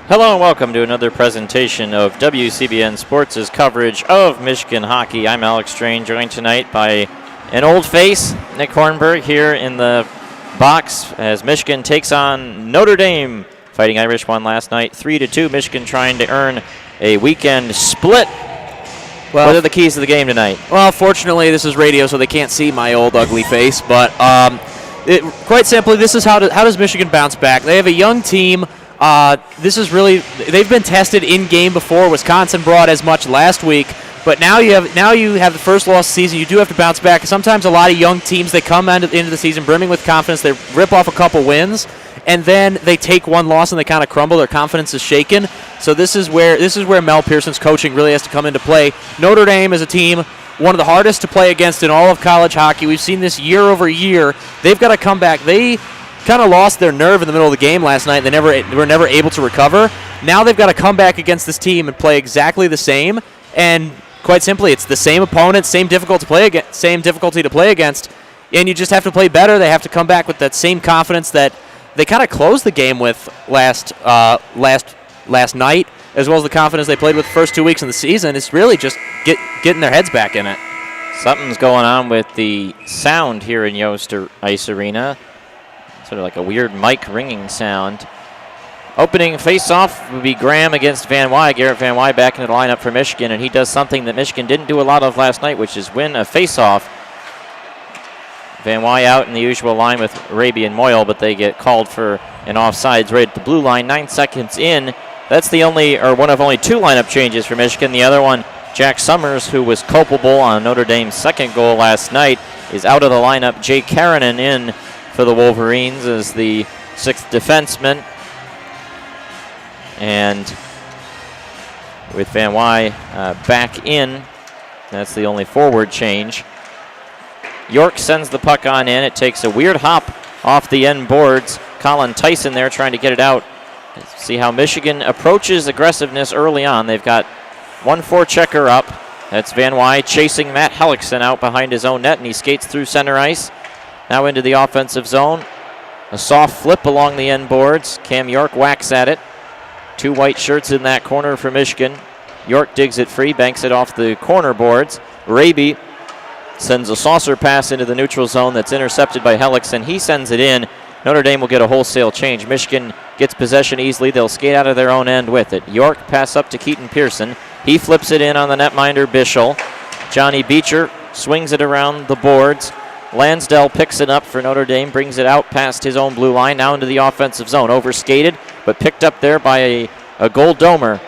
Hello and welcome to another presentation of WCBN Sports' coverage of Michigan hockey. I'm Alex Strain, joined tonight by an old face, Nick Hornberg, here in the box as Michigan takes on Notre Dame. Fighting Irish won last night 3-2. Michigan trying to earn a weekend split. Well, what are the keys to the game tonight? Well, fortunately, this is radio, so they can't see my old ugly face. But quite simply, this is how does Michigan bounce back? They have a young team. They've been tested in game before. Wisconsin brought as much last week, but now you have the first loss of the season. You do have to bounce back. Sometimes a lot of young teams, they come into the season brimming with confidence. They rip off a couple wins, and then they take one loss and they kind of crumble. Their confidence is shaken. So this is where Mel Pearson's coaching really has to come into play. Notre Dame is a team, one of the hardest to play against in all of college hockey. We've seen this year over year. They've got to come back. They kind of lost their nerve in the middle of the game last night. They were never able to recover. Now they've got to come back against this team and play exactly the same. And quite simply, it's the same opponent, same difficulty to play against, and you just have to play better. They have to come back with that same confidence that they kind of closed the game with last night, as well as the confidence they played with the first 2 weeks in the season. It's really just getting their heads back in it. Something's going on with the sound here in Yost Ice Arena. Sort of like a weird mic ringing sound. Opening face-off would be Graham against Van Wy. Garrett Van Wy back into the lineup for Michigan, and he does something that Michigan didn't do a lot of last night, which is win a face-off. Van Wy out in the usual line with Raby and Moyle, but they get called for an offsides right at the blue line. 9 seconds in. That's one of only 2 lineup changes for Michigan. The other one, Jack Summers, who was culpable on Notre Dame's second goal last night, is out of the lineup. Jay Karanen in for the Wolverines as the 6th defenseman. And with Van Wy back in, that's the only forward change. York sends the puck on in. It takes a weird hop off the end boards. Colin Tyson there trying to get it out. See how Michigan approaches aggressiveness early on. They've got one forechecker up. That's Van Wy chasing Matt Hellickson out behind his own net, and he skates through center ice. Now into the offensive zone. A soft flip along the end boards. Cam York whacks at it. 2 white shirts in that corner for Michigan. York digs it free, banks it off the corner boards. Raby sends a saucer pass into the neutral zone that's intercepted by Hellickson. He sends it in. Notre Dame will get a wholesale change. Michigan gets possession easily. They'll skate out of their own end with it. York pass up to Keaton Pearson. He flips it in on the netminder Bischel. Johnny Beecher swings it around the boards. Lansdell picks it up for Notre Dame, brings it out past his own blue line, now into the offensive zone. Overskated, but picked up there by a goal domer.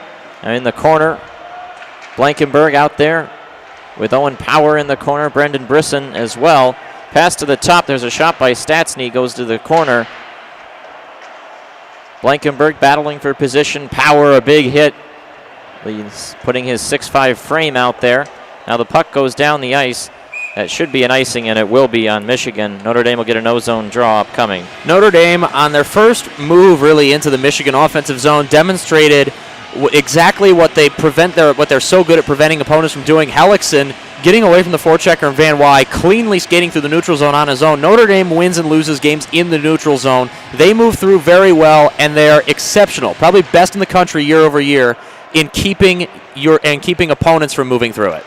In the corner, Blankenberg out there with Owen Power in the corner, Brendan Brisson as well. Pass to the top, there's a shot by Statsny, goes to the corner. Blankenberg battling for position, Power a big hit. He's putting his 6'5" frame out there. Now the puck goes down the ice. That should be an icing, and it will be on Michigan. Notre Dame will get a no-zone draw upcoming. Notre Dame, on their first move really into the Michigan offensive zone, demonstrated exactly what they're so good at preventing opponents from doing. Hellickson getting away from the forechecker and Van Wy, cleanly skating through the neutral zone on his own. Notre Dame wins and loses games in the neutral zone. They move through very well, and they're exceptional, probably best in the country year over year in keeping opponents from moving through it.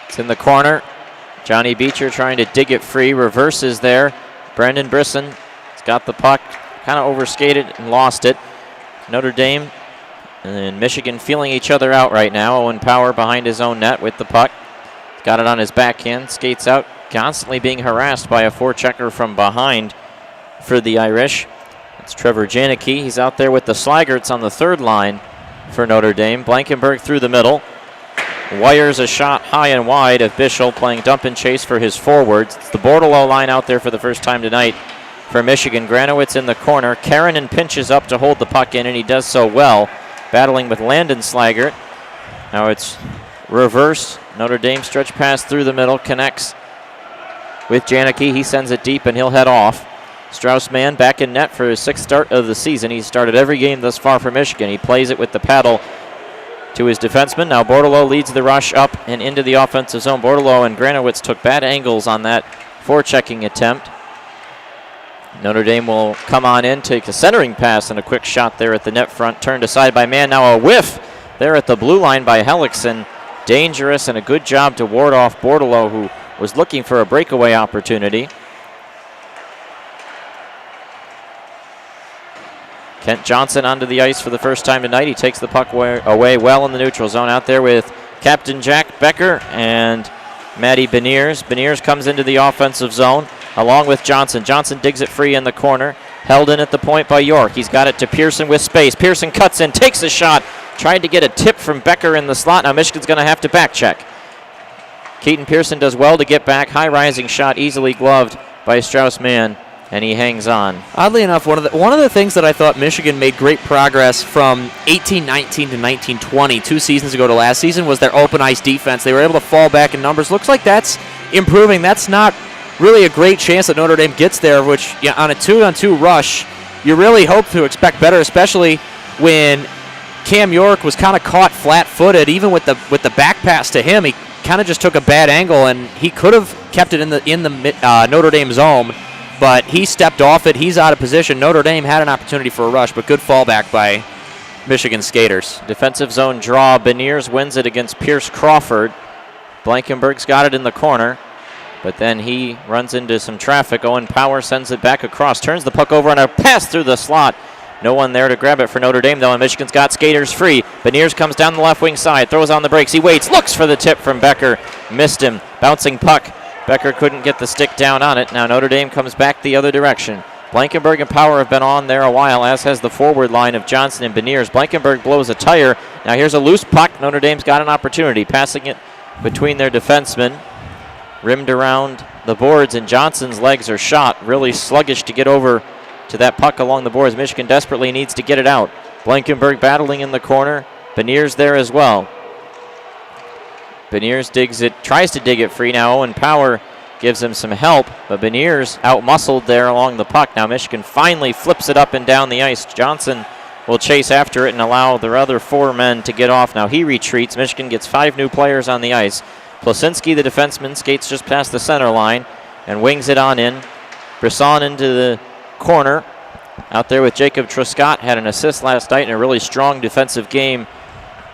It's in the corner. Johnny Beecher trying to dig it free, reverses there. Brendan Brisson has got the puck, kind of overskated and lost it. Notre Dame and Michigan feeling each other out right now. Owen Power behind his own net with the puck. Got it on his backhand, skates out, constantly being harassed by a forechecker from behind for the Irish. It's Trevor Janicki. He's out there with the Slaggerts on the 3rd line for Notre Dame. Blankenberg through the middle. Wires a shot high and wide of Bischel playing dump and chase for his forwards. It's the Bordelot line out there for the first time tonight for Michigan. Granowitz in the corner. Karanen pinches up to hold the puck in, and he does so well, battling with Landon Slaggert. Now it's reverse. Notre Dame stretch pass through the middle, connects with Janicki. He sends it deep, and he'll head off. Strauss-Mann back in net for his 6th start of the season. He's started every game thus far for Michigan. He plays it with the paddle to his defenseman. Now Bordelot leads the rush up and into the offensive zone. Bordelot and Granowitz took bad angles on that forechecking attempt. Notre Dame will come on in, take a centering pass and a quick shot there at the net front, turned aside by Mann. Now a whiff there at the blue line by Hellickson. Dangerous, and a good job to ward off Bordelot, who was looking for a breakaway opportunity. Kent Johnson onto the ice for the first time tonight. He takes the puck away well in the neutral zone, out there with Captain Jack Becker and Matty Beniers. Beniers comes into the offensive zone along with Johnson. Johnson digs it free in the corner. Held in at the point by York. He's got it to Pearson with space. Pearson cuts in, takes a shot. Tried to get a tip from Becker in the slot. Now Michigan's going to have to back check. Keaton Pearson does well to get back. High rising shot, easily gloved by Strauss-Mann, and he hangs on. Oddly enough, one of the things that I thought Michigan made great progress from 18-19 to 19-20, 2 seasons ago to last season, was their open ice defense. They were able to fall back in numbers. Looks like that's improving. That's not really a great chance that Notre Dame gets there, which on a 2-on-2 rush, you really hope to expect better, especially when Cam York was kind of caught flat-footed. Even with the back pass to him, he kind of just took a bad angle, and he could have kept it in the Notre Dame zone, but he stepped off it. He's out of position. Notre Dame had an opportunity for a rush, but good fallback by Michigan skaters. Defensive zone draw. Beniers wins it against Pierce Crawford. Blankenberg's got it in the corner, but then he runs into some traffic. Owen Power sends it back across, turns the puck over on a pass through the slot. No one there to grab it for Notre Dame, though, and Michigan's got skaters free. Beniers comes down the left wing side, throws on the brakes. He waits, looks for the tip from Becker. Missed him. Bouncing puck. Becker couldn't get the stick down on it. Now Notre Dame comes back the other direction. Blankenberg and Power have been on there a while, as has the forward line of Johnson and Beniers. Blankenberg blows a tire. Now here's a loose puck. Notre Dame's got an opportunity, passing it between their defensemen. Rimmed around the boards, and Johnson's legs are shot. Really sluggish to get over to that puck along the boards. Michigan desperately needs to get it out. Blankenberg battling in the corner. Beniers there as well. Beniers digs it, tries to dig it free. Now Owen Power gives him some help, but Beniers out-muscled there along the puck. Now Michigan finally flips it up and down the ice. Johnson will chase after it and allow their other 4 men to get off. Now he retreats. Michigan gets 5 new players on the ice. Plasinski, the defenseman, skates just past the center line and wings it on in. Brisson into the corner. Out there with Jacob Truscott. Had an assist last night and a really strong defensive game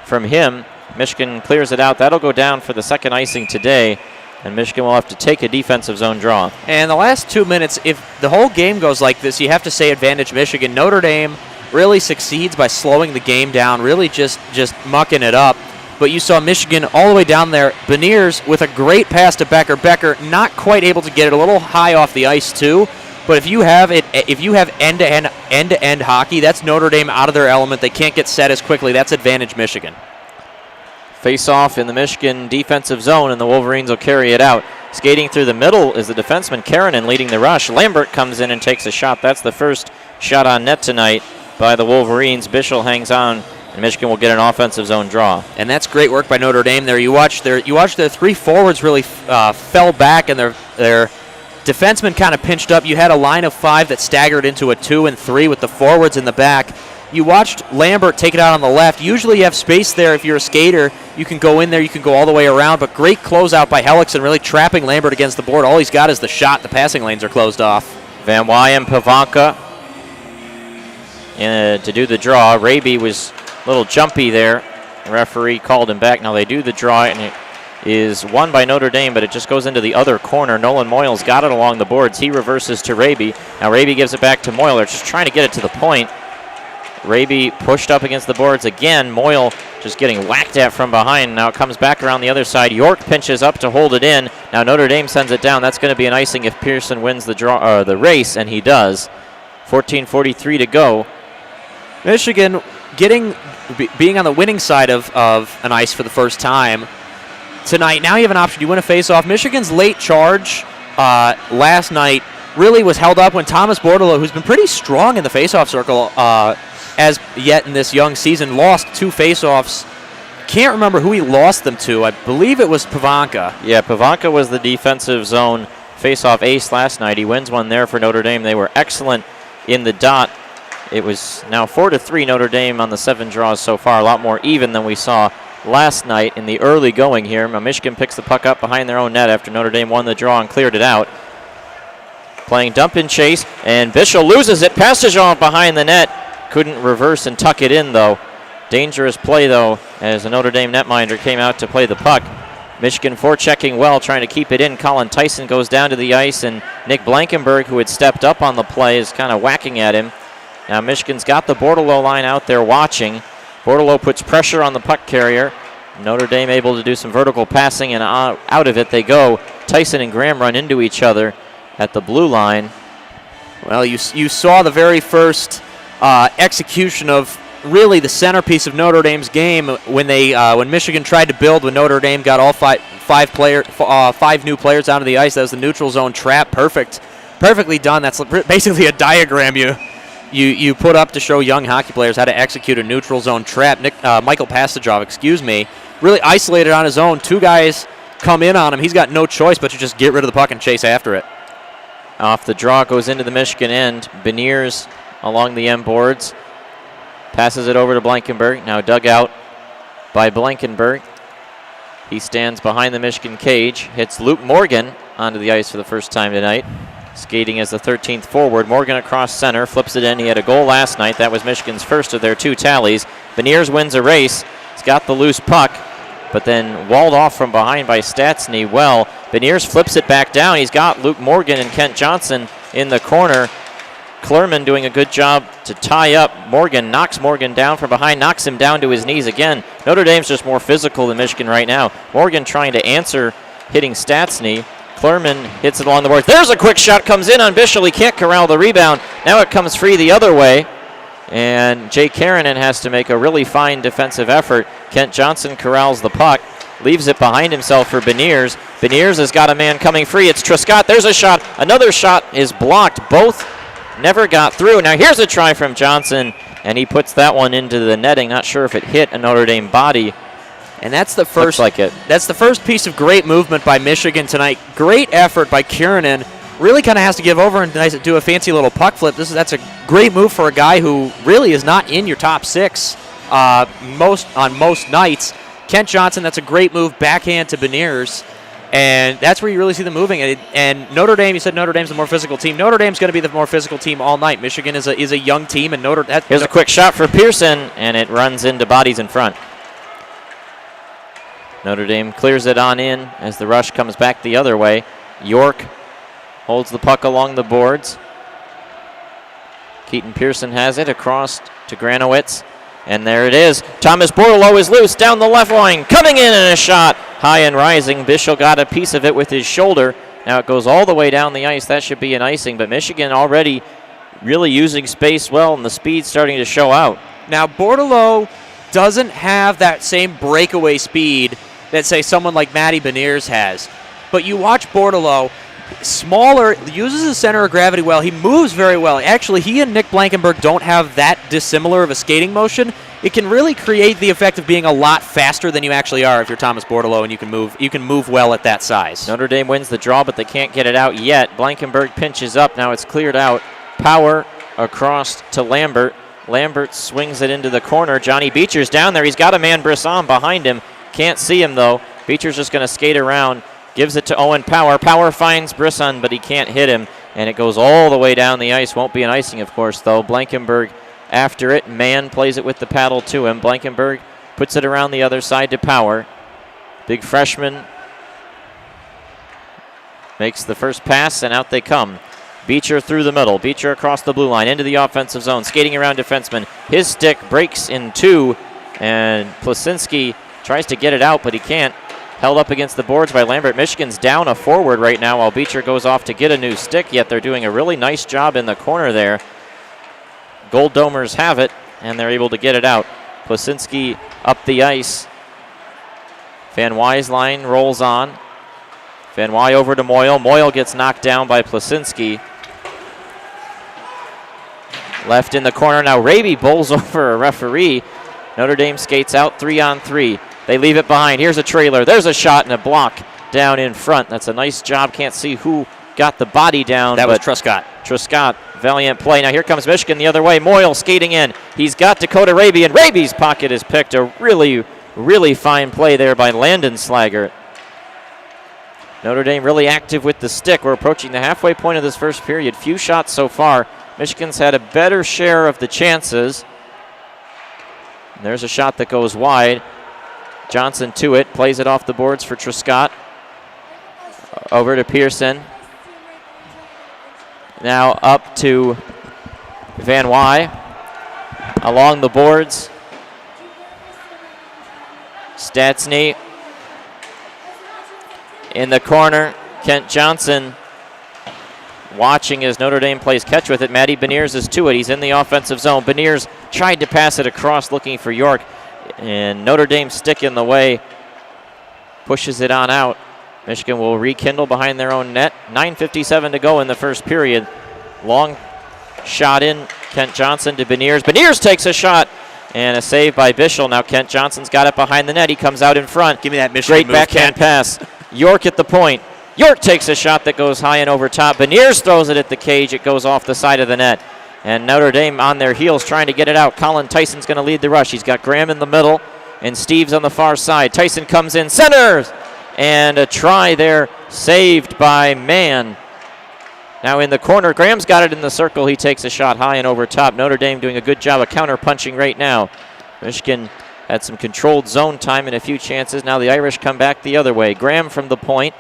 from him. Michigan clears it out. That'll go down for the second icing today, and Michigan will have to take a defensive zone draw. And the last 2 minutes, if the whole game goes like this, you have to say advantage Michigan. Notre Dame really succeeds by slowing the game down, really just mucking it up. But you saw Michigan all the way down there. Beniers with a great pass to Becker. Becker not quite able to get it, a little high off the ice too. But if you have end-to-end hockey, that's Notre Dame out of their element. They can't get set as quickly. That's advantage Michigan. Face-off in the Michigan defensive zone, and the Wolverines will carry it out. Skating through the middle is the defenseman Karanen leading the rush. Lambert comes in and takes a shot. That's the first shot on net tonight by the Wolverines. Bischel hangs on, and Michigan will get an offensive zone draw. And that's great work by Notre Dame there. You watch their 3 forwards really fell back, and their defensemen kind of pinched up. You had a line of 5 that staggered into a 2 and 3 with the forwards in the back. You watched Lambert take it out on the left. Usually you have space there if you're a skater. You can go in there, you can go all the way around, but great closeout by Hellickson, really trapping Lambert against the board. All he's got is the shot. The passing lanes are closed off. Van Wyden, Pavanka to do the draw. Raby was a little jumpy there. The referee called him back. Now they do the draw, and it is won by Notre Dame, but it just goes into the other corner. Nolan Moyle's got it along the boards. He reverses to Raby. Now Raby gives it back to Moyle. They're just trying to get it to the point. Raby pushed up against the boards again. Moyle just getting whacked at from behind. Now it comes back around the other side. York pinches up to hold it in. Now Notre Dame sends it down. That's going to be an icing if Pearson wins the race, and he does. 14:43 to go. Michigan being on the winning side of an ice for the first time tonight. Now you have an option. You win a face-off. Michigan's late charge last night really was held up when Thomas Bordelot, who's been pretty strong in the face-off circle as yet in this young season, lost 2 face-offs. Can't remember who he lost them to. I believe it was Pavanka. Yeah, Pavanka was the defensive zone face-off ace last night. He wins one there for Notre Dame. They were excellent in the dot. It was now 4-3 Notre Dame on the 7 draws so far. A lot more even than we saw last night in the early going here. Michigan picks the puck up behind their own net after Notre Dame won the draw and cleared it out. playing dump and chase, and Bishop loses it. Pastajov behind the net. Couldn't reverse and tuck it in, though. Dangerous play, though, as the Notre Dame netminder came out to play the puck. Michigan forechecking well, trying to keep it in. Colin Tyson goes down to the ice, and Nick Blankenberg, who had stepped up on the play, is kind of whacking at him. Now Michigan's got the Bordelot line out there watching. Bordelot puts pressure on the puck carrier. Notre Dame able to do some vertical passing, and out of it they go. Tyson and Graham run into each other at the blue line. Well, you saw the very first execution of really the centerpiece of Notre Dame's game when Michigan tried to build, when Notre Dame got all five new players out of the ice. That was the neutral zone trap. Perfectly done. That's basically a diagram you put up to show young hockey players how to execute a neutral zone trap. Michael Pastajov, really isolated on his own. Two guys come in on him. He's got no choice but to just get rid of the puck and chase after it. Off the draw, goes into the Michigan end. Beniers along the end boards. Passes it over to Blankenberg. Now dug out by Blankenberg. He stands behind the Michigan cage. Hits Luke Morgan onto the ice for the first time tonight. Skating as the 13th forward. Morgan across center. Flips it in. He had a goal last night. That was Michigan's first of their 2 tallies. Beniers wins a race. He's got the loose puck, but then walled off from behind by Stastny. Well, Beniers flips it back down. He's got Luke Morgan and Kent Johnson in the corner. Klerman doing a good job to tie up Morgan, knocks Morgan down from behind, knocks him down to his knees again. Notre Dame's just more physical than Michigan right now. Morgan trying to answer, hitting Stastny. Klerman hits it along the boards. There's a quick shot, comes in on Bishop. He can't corral the rebound. Now it comes free the other way, and Jay Karanen has to make a really fine defensive effort. Kent Johnson corrals the puck, leaves it behind himself for Beniers. Beniers has got a man coming free. It's Truscott. There's a shot. Another shot is blocked. Both never got through. Now here's a try from Johnson, and he puts that one into the netting. Not sure if it hit a Notre Dame body. And that's the first. Looks like it. That's the first piece of great movement by Michigan tonight. Great effort by Kiernan. Really kind of has to give over and do a fancy little puck flip. That's a great move for a guy who really is not in your top 6 on most nights. Kent Johnson, that's a great move, backhand to Beniers. And that's where you really see them moving. And Notre Dame, you said Notre Dame's the more physical team. Notre Dame's going to be the more physical team all night. Michigan is a young team, and here's a quick shot for Pearson, and it runs into bodies in front. Notre Dame clears it on in as the rush comes back the other way. York holds the puck along the boards. Keaton Pearson has it across to Granowitz. And there it is. Thomas Bordelot is loose down the left line. Coming in and a shot. High and rising. Bishop got a piece of it with his shoulder. Now it goes all the way down the ice. That should be an icing. But Michigan already really using space well, and the speed starting to show out. Now Bordelot doesn't have that same breakaway speed that, say, someone like Matty Beniers has. But you watch Bordelot, smaller, uses his center of gravity well. He moves very well. Actually, he and Nick Blankenberg don't have that dissimilar of a skating motion. It can really create the effect of being a lot faster than you actually are if you're Thomas Bordelot, and you can move well at that size. Notre Dame wins the draw, but they can't get it out yet. Blankenberg pinches up. Now it's cleared out. Power across to Lambert. Lambert swings it into the corner. Johnny Beecher's down there. He's got a man, Brisson, behind him. Can't see him, though. Beecher's just going to skate around. Gives it to Owen Power. Power finds Brisson, but he can't hit him. And it goes all the way down the ice. Won't be an icing, of course, though. Blankenberg after it. Mann plays it with the paddle to him. Blankenberg puts it around the other side to Power. Big freshman makes the first pass, and out they come. Beecher through the middle. Beecher across the blue line into the offensive zone. Skating around defenseman. His stick breaks in 2, and Plasinski tries to get it out, but he can't. Held up against the boards by Lambert. Michigan's down a forward right now while Beecher goes off to get a new stick, yet they're doing a really nice job in the corner there. Gold Domers have it, and they're able to get it out. Plasinski up the ice. Van Wy's line rolls on. Van Wy over to Moyle. Moyle gets knocked down by Plasinski. Left in the corner. Now Raby bowls over a referee. Notre Dame skates out 3-on-3. They leave it behind. Here's a trailer. There's a shot and a block down in front. That's a nice job. Can't see who got the body down. That was Truscott. Truscott, valiant play. Now here comes Michigan the other way. Moyle skating in. He's got Dakota Raby, and Raby's pocket is picked. A really, really fine play there by Landon Slaggert. Notre Dame really active with the stick. We're approaching the halfway point of this first period. Few shots so far. Michigan's had a better share of the chances. And there's a shot that goes wide. Johnson to it, plays it off the boards for Trescott. Over to Pearson. Now up to Van Wy. Along the boards. Statsny in the corner. Kent Johnson watching as Notre Dame plays catch with it. Matty Beniers is to it. He's in the offensive zone. Beniers tried to pass it across looking for York, and Notre Dame stick in the way. Pushes it on out. Michigan will rekindle behind their own net. 9:57 to go in the first period. Long shot in. Kent Johnson to Beniers. Beniers takes a shot. And a save by Bischel. Now Kent Johnson's got it behind the net. He comes out in front. Give me that Michigan Great backhand pass. York at the point. York takes a shot that goes high and over top. Beniers throws it at the cage. It goes off the side of the net. And Notre Dame on their heels trying to get it out. Colin Tyson's going to lead the rush. He's got Graham in the middle and Steves on the far side. Tyson comes in, centers! And a try there saved by Mann. Now in the corner, Graham's got it in the circle. He takes a shot high and over top. Notre Dame doing a good job of counter-punching right now. Michigan had some controlled zone time and a few chances. Now the Irish come back the other way. Graham from the point.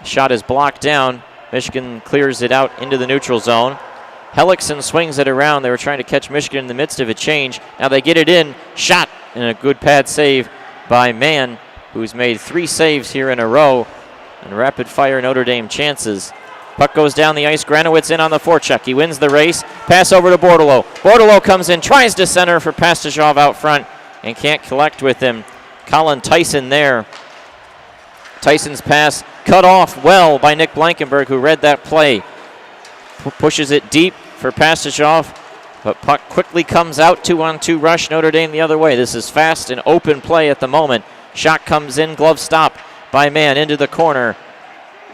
Shot is blocked down. Michigan clears it out into the neutral zone. Hellickson swings it around. They were trying to catch Michigan in the midst of a change. Now they get it in. Shot and a good pad save by Mann, who's made 3 saves here in a row. And rapid-fire Notre Dame chances. Puck goes down the ice. Granowitz in on the forecheck. He wins the race. Pass over to Bordeleau. Bordeleau comes in, tries to center for Pastajov out front, and can't collect with him. Colin Tyson there. Tyson's pass cut off well by Nick Blankenberg, who read that play. Pushes it deep for Pastajov, but puck quickly comes out. 2-on-2 rush. Notre Dame the other way. This is fast and open play at the moment. Shot comes in. Glove stop by Mann into the corner.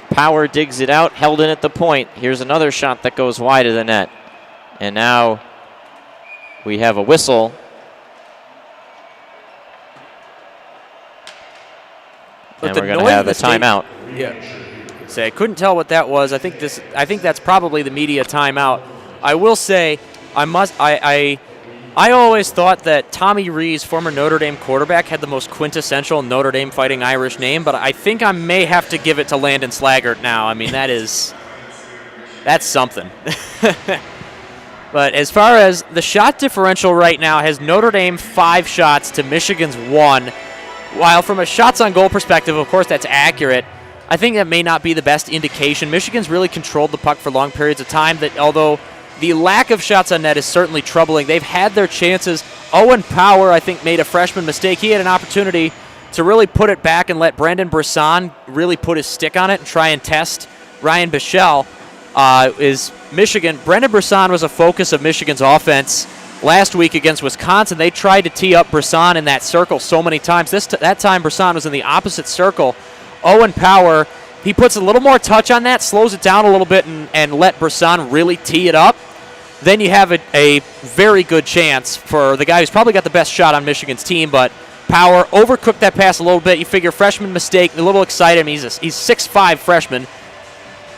Power digs it out, held in at the point. Here's another shot that goes wide of the net. And now we have a whistle. But and we're going to have a timeout. Yeah. Say I couldn't tell what that was. I think that's probably the media timeout. I will say I always thought that Tommy Rees, former Notre Dame quarterback, had the most quintessential Notre Dame Fighting Irish name, but I think I may have to give it to Landon Slaggert now. I mean, that's something. But as far as the shot differential right now, has Notre Dame 5 shots to Michigan's 1. While from a shots on goal perspective, of course, that's accurate. I think that may not be the best indication. Michigan's really controlled the puck for long periods of time, that although the lack of shots on net is certainly troubling. They've had their chances. Owen Power, I think, made a freshman mistake. He had an opportunity to really put it back and let Brendan Brisson really put his stick on it and try and test Ryan Bichelle. Is Michigan. Brendan Brisson was a focus of Michigan's offense last week against Wisconsin. They tried to tee up Brisson in that circle so many times. That time Brisson was in the opposite circle. Owen Power, he puts a little more touch on that, slows it down a little bit, and let Brisson really tee it up. Then you have a very good chance for the guy who's probably got the best shot on Michigan's team, but Power overcooked that pass a little bit. You figure freshman mistake, a little excited. I mean, he's 6'5" freshman.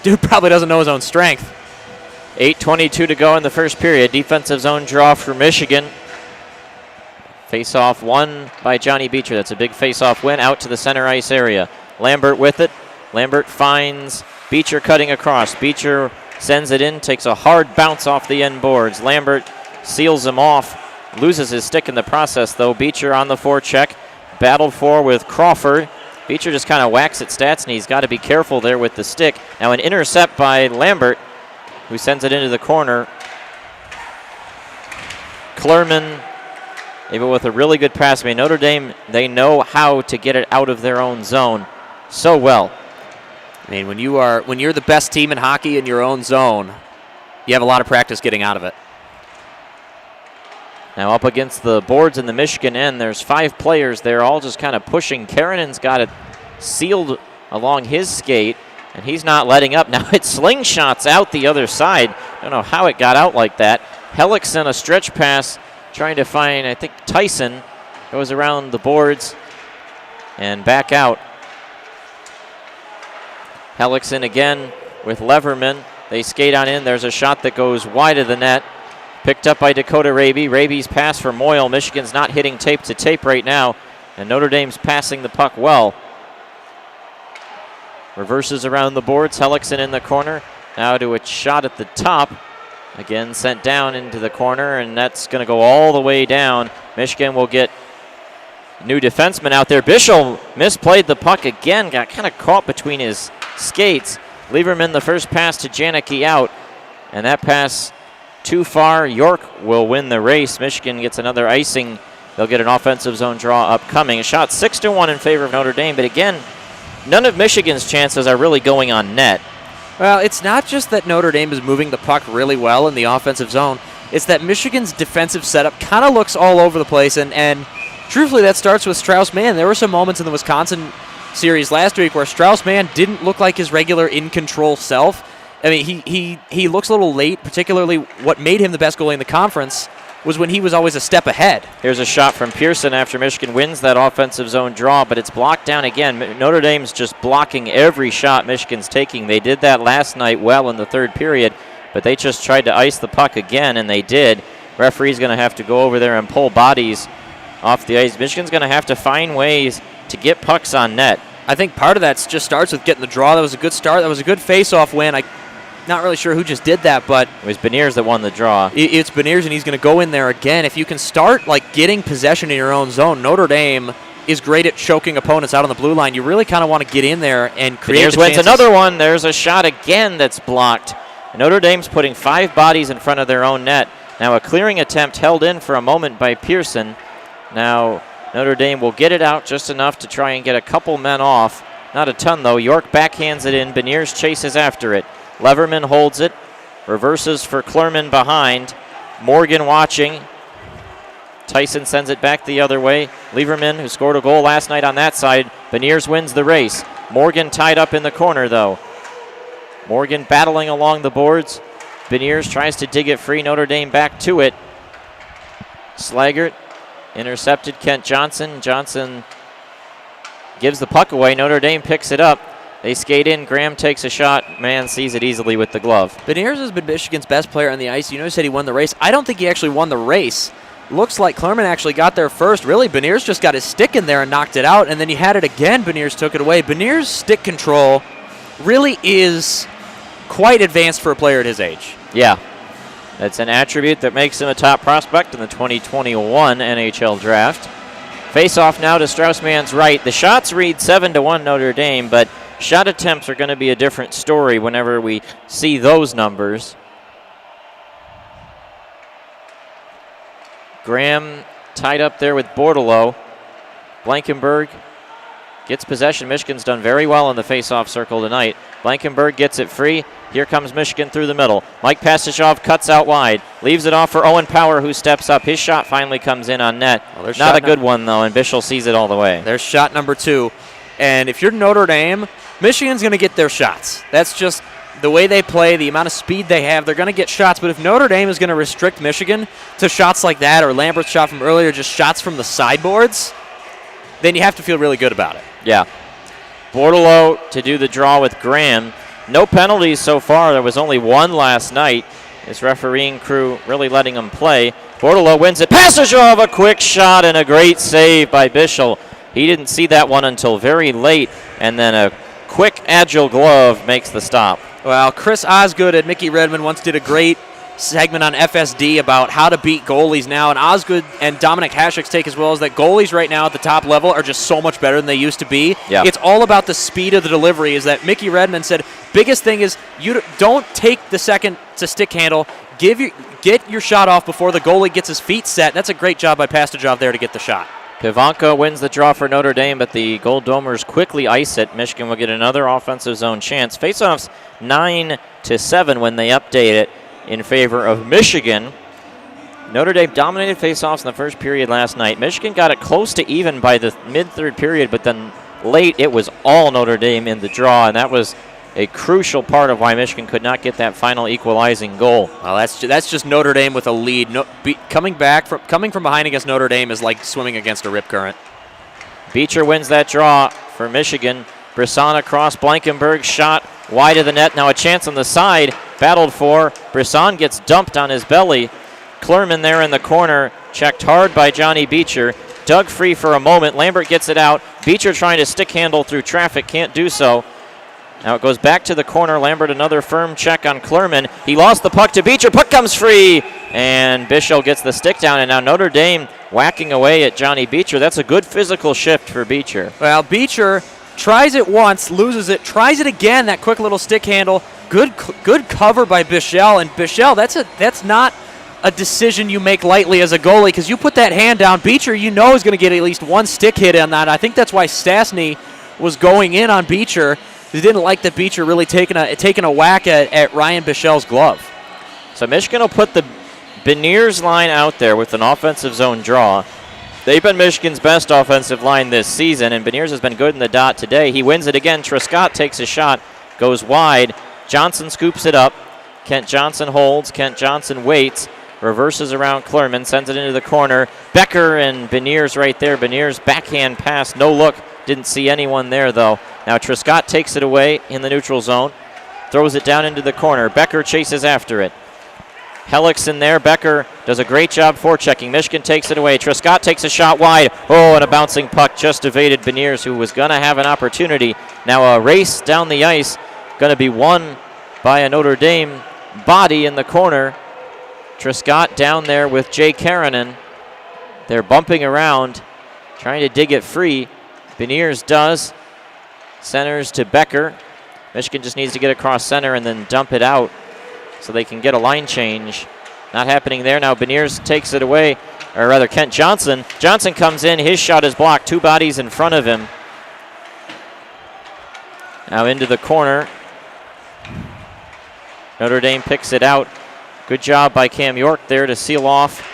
Dude probably doesn't know his own strength. 8:22 to go in the first period. Defensive zone draw for Michigan. Face-off won by Johnny Beecher. That's a big face-off win out to the center ice area. Lambert with it. Lambert finds Beecher cutting across. Beecher sends it in, takes a hard bounce off the end boards. Lambert seals him off, loses his stick in the process, though. Beecher on the forecheck, battled for with Crawford. Beecher just kind of whacks at Stats, and he's got to be careful there with the stick. Now an intercept by Lambert, who sends it into the corner. Klerman able with a really good pass. I mean, Notre Dame, they know how to get it out of their own zone so well. I mean, when you're the best team in hockey in your own zone, you have a lot of practice getting out of it. Now up against the boards in the Michigan end, there's 5 players there, all just kind of pushing. Karanen's got it sealed along his skate, and he's not letting up. Now it slingshots out the other side. Don't know how it got out like that. Hellickson, a stretch pass, trying to find, I think, Tyson. Goes around the boards and back out. Hellickson again with Leverman. They skate on in. There's a shot that goes wide of the net. Picked up by Dakota Raby. Raby's pass for Moyle. Michigan's not hitting tape to tape right now, and Notre Dame's passing the puck well. Reverses around the boards. Hellickson in the corner. Now to a shot at the top. Again, sent down into the corner, and that's going to go all the way down. Michigan will get new defenseman out there. Bischel misplayed the puck again. Got kind of caught between his skates. Lieberman, the first pass to Janicki out, and that pass too far. York will win the race. Michigan gets another icing. They'll get an offensive zone draw upcoming. A shot 6-1 in favor of Notre Dame, but again, none of Michigan's chances are really going on net. Well, it's not just that Notre Dame is moving the puck really well in the offensive zone. It's that Michigan's defensive setup kind of looks all over the place, and truthfully, that starts with Strauss-Mann. There were some moments in the Wisconsin series last week where Strauss-Mann didn't look like his regular in-control self. I mean, he looks a little late, particularly what made him the best goalie in the conference was when he was always a step ahead. Here's a shot from Pearson after Michigan wins that offensive zone draw, but it's blocked down again. Notre Dame's just blocking every shot Michigan's taking. They did that last night well in the third period, but they just tried to ice the puck again, and they did. Referee's going to have to go over there and pull bodies off the ice. Michigan's going to have to find ways to get pucks on net. I think part of that just starts with getting the draw. That was a good start. That was a good face-off win. I'm not really sure who just did that, but it was Beniers that won the draw. It's Beniers, and he's going to go in there again. If you can start getting possession in your own zone, Notre Dame is great at choking opponents out on the blue line. You really kind of want to get in there and create Beniers wins another one. There's a shot again that's blocked. Notre Dame's putting 5 bodies in front of their own net. Now a clearing attempt held in for a moment by Pearson. Now Notre Dame will get it out just enough to try and get a couple men off. Not a ton, though. York backhands it in. Beniers chases after it. Leverman holds it. Reverses for Klerman behind. Morgan watching. Tyson sends it back the other way. Lieberman, who scored a goal last night on that side. Beniers wins the race. Morgan tied up in the corner, though. Morgan battling along the boards. Beniers tries to dig it free. Notre Dame back to it. Slaggert intercepted Kent Johnson. Johnson gives the puck away. Notre Dame picks it up. They skate in. Graham takes a shot. Man sees it easily with the glove. Beniers has been Michigan's best player on the ice. You know, he said he won the race. I don't think he actually won the race. Looks like Klerman actually got there first. Really, Beniers just got his stick in there and knocked it out, and then he had it again. Beniers took it away. Beniers' stick control really is quite advanced for a player at his age. Yeah. That's an attribute that makes him a top prospect in the 2021 NHL draft. Face-off now to Strauss-Mann's right. The shots read 7-1 Notre Dame, but shot attempts are going to be a different story whenever we see those numbers. Graham tied up there with Bordelot. Blankenberg gets possession. Michigan's done very well in the face-off circle tonight. Blankenberg gets it free. Here comes Michigan through the middle. Mike Pastachov cuts out wide. Leaves it off for Owen Power, who steps up. His shot finally comes in on net. Well, not a good one, though, and Bischel sees it all the way. There's shot number 2. And if you're Notre Dame, Michigan's going to get their shots. That's just the way they play, the amount of speed they have. They're going to get shots. But if Notre Dame is going to restrict Michigan to shots like that, or Lambert's shot from earlier, just shots from the sideboards, then you have to feel really good about it. Yeah. Bordelot to do the draw with Graham. No penalties so far. There was only one last night. This refereeing crew really letting him play. Bordelot wins it. Pastachov, a quick shot and a great save by Bischel. He didn't see that one until very late, and then a quick, agile glove makes the stop. Well, Chris Osgood and Mickey Redmond once did a great segment on FSD about how to beat goalies now, and Osgood and Dominic Hasek's take as well is that goalies right now at the top level are just so much better than they used to be. Yeah. It's all about the speed of the delivery. Is that Mickey Redmond said, biggest thing is you don't take the second to stick handle. Get your shot off before the goalie gets his feet set. That's a great job by Pastachov there to get the shot. Pivanko wins the draw for Notre Dame, but the Gold Domers quickly ice it. Michigan will get another offensive zone chance. Faceoffs 9-7 when they update it in favor of Michigan. Notre Dame dominated faceoffs in the first period last night. Michigan got it close to even by the mid-third period, but then late it was all Notre Dame in the draw, and that was a crucial part of why Michigan could not get that final equalizing goal. Well, that's just Notre Dame with a lead. Coming from behind against Notre Dame is like swimming against a rip current. Beecher wins that draw for Michigan. Brisson across. Blankenberg shot wide of the net. Now a chance on the side. Battled for. Brisson gets dumped on his belly. Klerman there in the corner. Checked hard by Johnny Beecher. Dug free for a moment. Lambert gets it out. Beecher trying to stick handle through traffic. Can't do so. Now it goes back to the corner. Lambert another firm check on Klerman. He lost the puck to Beecher. Puck comes free. And Bischel gets the stick down. And now Notre Dame whacking away at Johnny Beecher. That's a good physical shift for Beecher. Well, Beecher tries it once, loses it, tries it again, that quick little stick handle. Good cover by Bischel. And Bischel, that's not a decision you make lightly as a goalie, because you put that hand down. Beecher, you know, is going to get at least one stick hit on that. I think that's why Stastny was going in on Beecher. He didn't like that Beecher really taking a whack at Ryan Bischel's glove. So Michigan will put the Beniers line out there with an offensive zone draw. They've been Michigan's best offensive line this season, and Beniers has been good in the dot today. He wins it again. Trescott takes a shot, goes wide. Johnson scoops it up. Kent Johnson holds. Kent Johnson waits. Reverses around Klerman, sends it into the corner. Becker and Beniers right there. Beniers backhand pass, no look. Didn't see anyone there, though. Now Trescott takes it away in the neutral zone. Throws it down into the corner. Becker chases after it. Helix in there. Becker does a great job forechecking. Michigan takes it away. Trescott takes a shot wide. Oh, and a bouncing puck just evaded Beniers, who was going to have an opportunity. Now a race down the ice. Going to be won by a Notre Dame body in the corner. Trescott down there with Jay Karanen. They're bumping around, trying to dig it free. Beniers does. Centers to Becker. Michigan just needs to get across center and then dump it out so they can get a line change. Not happening there. Now Beniers takes it away, or rather Kent Johnson. Johnson comes in. His shot is blocked. Two bodies in front of him. Now into the corner. Notre Dame picks it out. Good job by Cam York there to seal off.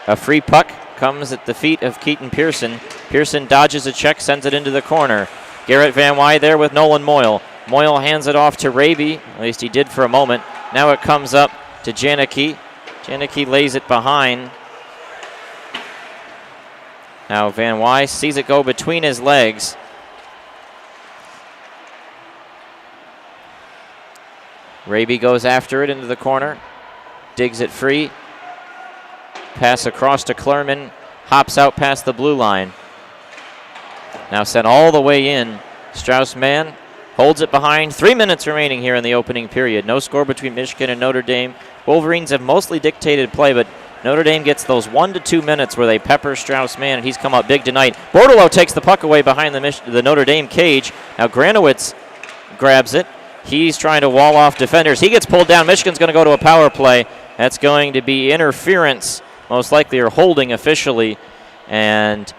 A free puck comes at the feet of Keaton Pearson. Pearson dodges a check, sends it into the corner. Garrett Van Wy there with Nolan Moyle. Moyle hands it off to Raby. At least he did for a moment. Now it comes up to Janicki. Janicki lays it behind. Now Van Wy sees it go between his legs. Raby goes after it into the corner. Digs it free. Pass across to Klerman. Hops out past the blue line. Now sent all the way in. Strauss-Mann holds it behind. 3 minutes remaining here in the opening period. No score between Michigan and Notre Dame. Wolverines have mostly dictated play, but Notre Dame gets those 1 to 2 minutes where they pepper Strauss-Mann, and he's come up big tonight. Bordelot takes the puck away behind the Notre Dame cage. Now Granowitz grabs it. He's trying to wall off defenders. He gets pulled down. Michigan's going to go to a power play. That's going to be interference, most likely, or holding officially. And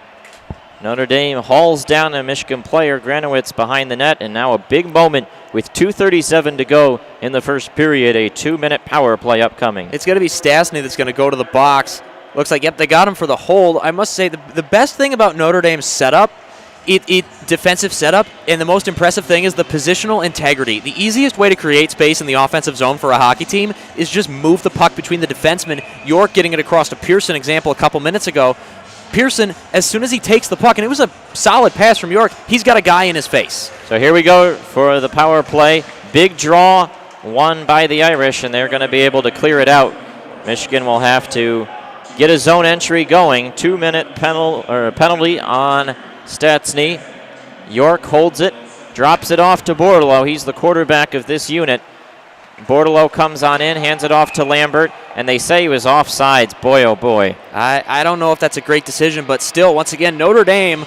Notre Dame hauls down a Michigan player, Granowitz, behind the net. And now a big moment with 2:37 to go in the first period. A 2-minute power play upcoming. It's going to be Stastny that's going to go to the box. Looks like, yep, they got him for the hold. I must say, the best thing about Notre Dame's setup, defensive setup, and the most impressive thing is the positional integrity. The easiest way to create space in the offensive zone for a hockey team is just move the puck between the defensemen. York getting it across to Pearson, example a couple minutes ago. Pearson, as soon as he takes the puck, and it was a solid pass from York, he's got a guy in his face. So here we go for the power play. Big draw won by the Irish, and they're going to be able to clear it out. Michigan will have to get a zone entry going. 2-minute penalty on Stastny. York holds it, drops it off to Bordelot. He's the quarterback of this unit. Bordelot comes on in, hands it off to Lambert, and they say he was offsides. Boy, oh boy. I don't know if that's a great decision, but still, once again, Notre Dame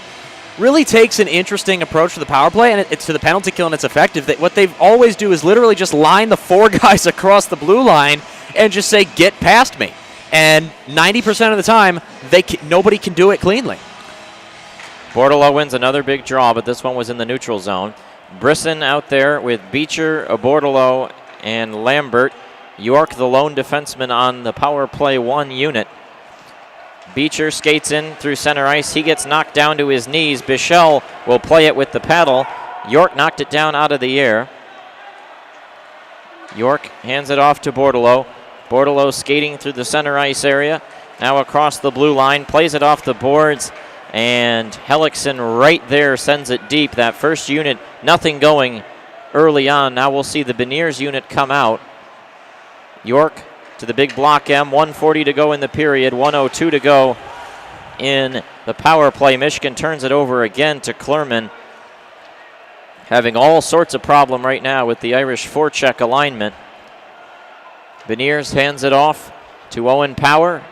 really takes an interesting approach to the power play, and it's to the penalty kill, and it's effective. What they always do is literally just line the 4 guys across the blue line and just say, get past me. And 90% of the time, nobody can do it cleanly. Bordelot wins another big draw, but this one was in the neutral zone. Brisson out there with Beecher, Bordelot, and Lambert. York, the lone defenseman on the power play 1 unit. Beecher skates in through center ice. He gets knocked down to his knees. Bischel will play it with the paddle. York knocked it down out of the air. York hands it off to Bordelot. Bordelot skating through the center ice area. Now across the blue line. Plays it off the boards. And Hellickson right there sends it deep. That first unit, nothing going early on. Now we'll see the Beniers unit come out. York to the big block M. 1:40 to go in the period. 1:02 to go in the power play. Michigan turns it over again to Klerman. Having all sorts of problem right now with the Irish forecheck alignment. Beniers hands it off to Owen Power.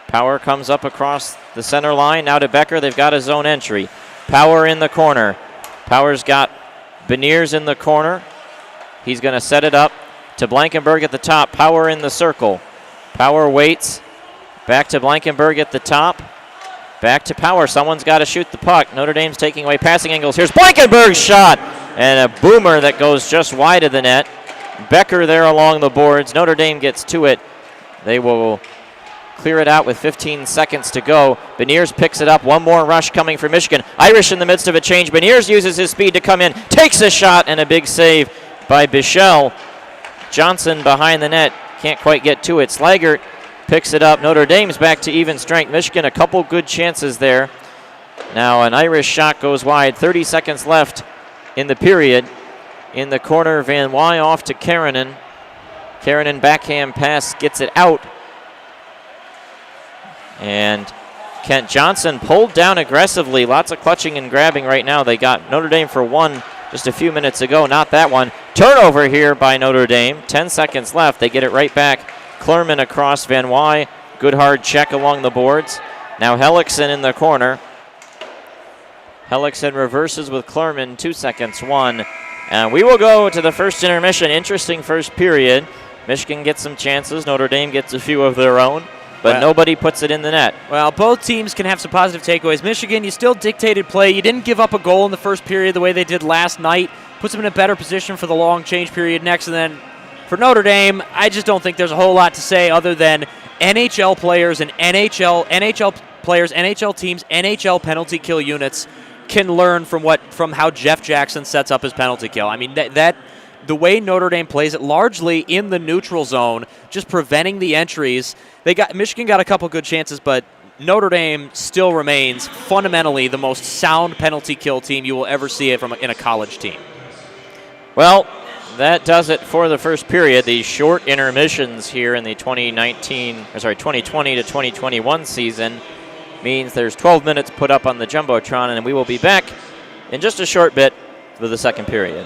Power comes up across the center line. Now to Becker. They've got his own entry. Power in the corner. Power's got Beniers in the corner. He's going to set it up to Blankenberg at the top. Power in the circle. Power waits. Back to Blankenberg at the top. Back to Power. Someone's got to shoot the puck. Notre Dame's taking away passing angles. Here's Blankenberg's shot. And a boomer that goes just wide of the net. Becker there along the boards. Notre Dame gets to it. They will clear it out with 15 seconds to go. Beniers picks it up. One more rush coming for Michigan. Irish in the midst of a change. Beniers uses his speed to come in. Takes a shot and a big save by Bichelle. Johnson behind the net. Can't quite get to it. Slaggert picks it up. Notre Dame's back to even strength. Michigan a couple good chances there. Now an Irish shot goes wide. 30 seconds left in the period. In the corner, Van Wy off to Karanen. Karanen backhand pass gets it out. And Kent Johnson pulled down aggressively. Lots of clutching and grabbing right now. They got Notre Dame for one just a few minutes ago. Not that one. Turnover here by Notre Dame. 10 seconds left. They get it right back. Klerman across Van Wy. Good hard check along the boards. Now Hellickson in the corner. Hellickson reverses with Klerman. 2 seconds, one. And we will go to the first intermission. Interesting first period. Michigan gets some chances. Notre Dame gets a few of their own. But nobody puts it in the net. Well, both teams can have some positive takeaways. Michigan, you still dictated play. You didn't give up a goal in the first period the way they did last night. Puts them in a better position for the long change period next. And then for Notre Dame, I just don't think there's a whole lot to say other than NHL players and NHL players, NHL teams, NHL penalty kill units can learn from how Jeff Jackson sets up his penalty kill. I mean, that the way Notre Dame plays it, largely in the neutral zone, just preventing the entries. Michigan got a couple good chances, but Notre Dame still remains fundamentally the most sound penalty kill team you will ever see it in a college team. Well, that does it for the first period. The short intermissions here in the 2020 to 2021 season means there's 12 minutes put up on the Jumbotron, and we will be back in just a short bit for the second period.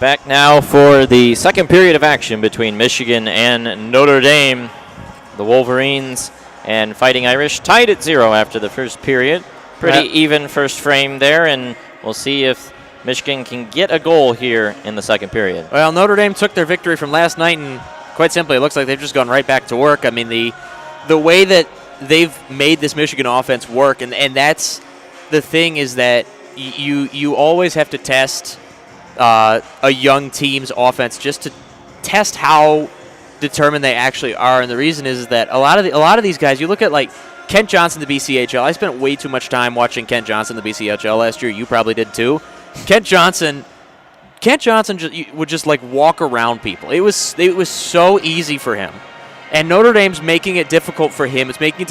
Back now for the second period of action between Michigan and Notre Dame. The Wolverines and Fighting Irish tied at 0 after the first period. Pretty even first frame there, and we'll see if Michigan can get a goal here in the second period. Well, Notre Dame took their victory from last night, and quite simply, it looks like they've just gone right back to work. I mean, the way that they've made this Michigan offense work, and that's the thing, is that you always have to test a young team's offense just to test how determined they actually are. And the reason is that a lot of these guys, you look at like Kent Johnson, the BCHL. I spent way too much time watching Kent Johnson, the BCHL last year. You probably did too. Kent Johnson would just like walk around people. It was so easy for him. And Notre Dame's making it difficult for him. It's making it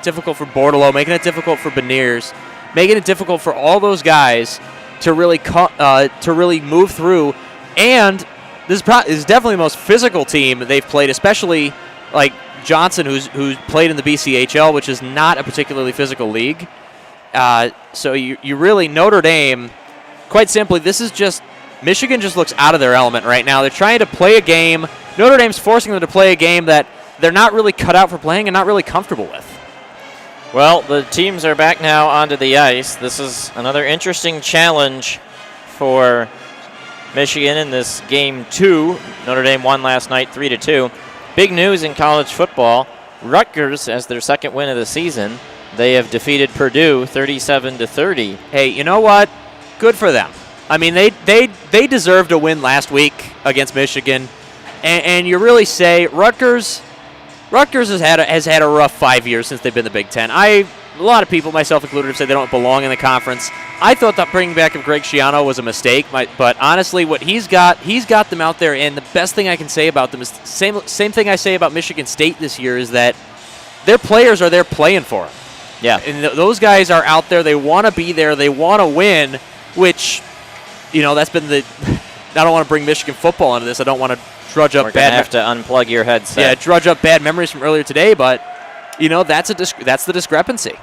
difficult for Bordelot, making it difficult for Beniers, making it difficult for all those guys to really move through. And this is definitely the most physical team they've played, especially like Johnson, who's played in the BCHL, which is not a particularly physical league. So you really, Notre Dame, quite simply, this is just, Michigan just looks out of their element right now. They're trying to play a game. Notre Dame's forcing them to play a game that they're not really cut out for playing and not really comfortable with. Well, the teams are back now onto the ice. This is another interesting challenge for Michigan in this game 2. Notre Dame won last night 3-2. Big news in college football. Rutgers, as their second win of the season, they have defeated Purdue 37-30. Hey, you know what? Good for them. I mean, they deserved a win last week against Michigan, and you really say Rutgers has had a rough 5 years since they've been in the Big Ten. A lot of people, myself included, have said they don't belong in the conference. I thought that bringing back of Greg Schiano was a mistake, but honestly, what he's got them out there, and the best thing I can say about them is the same thing I say about Michigan State this year, is that their players are there playing for them. Yeah. And those guys are out there. They want to be there. They want to win, which, that's been I don't want to bring Michigan football into this. I don't want to drudge up We're going to have to unplug your headset. Yeah, drudge up bad memories from earlier today, but, that's the discrepancy.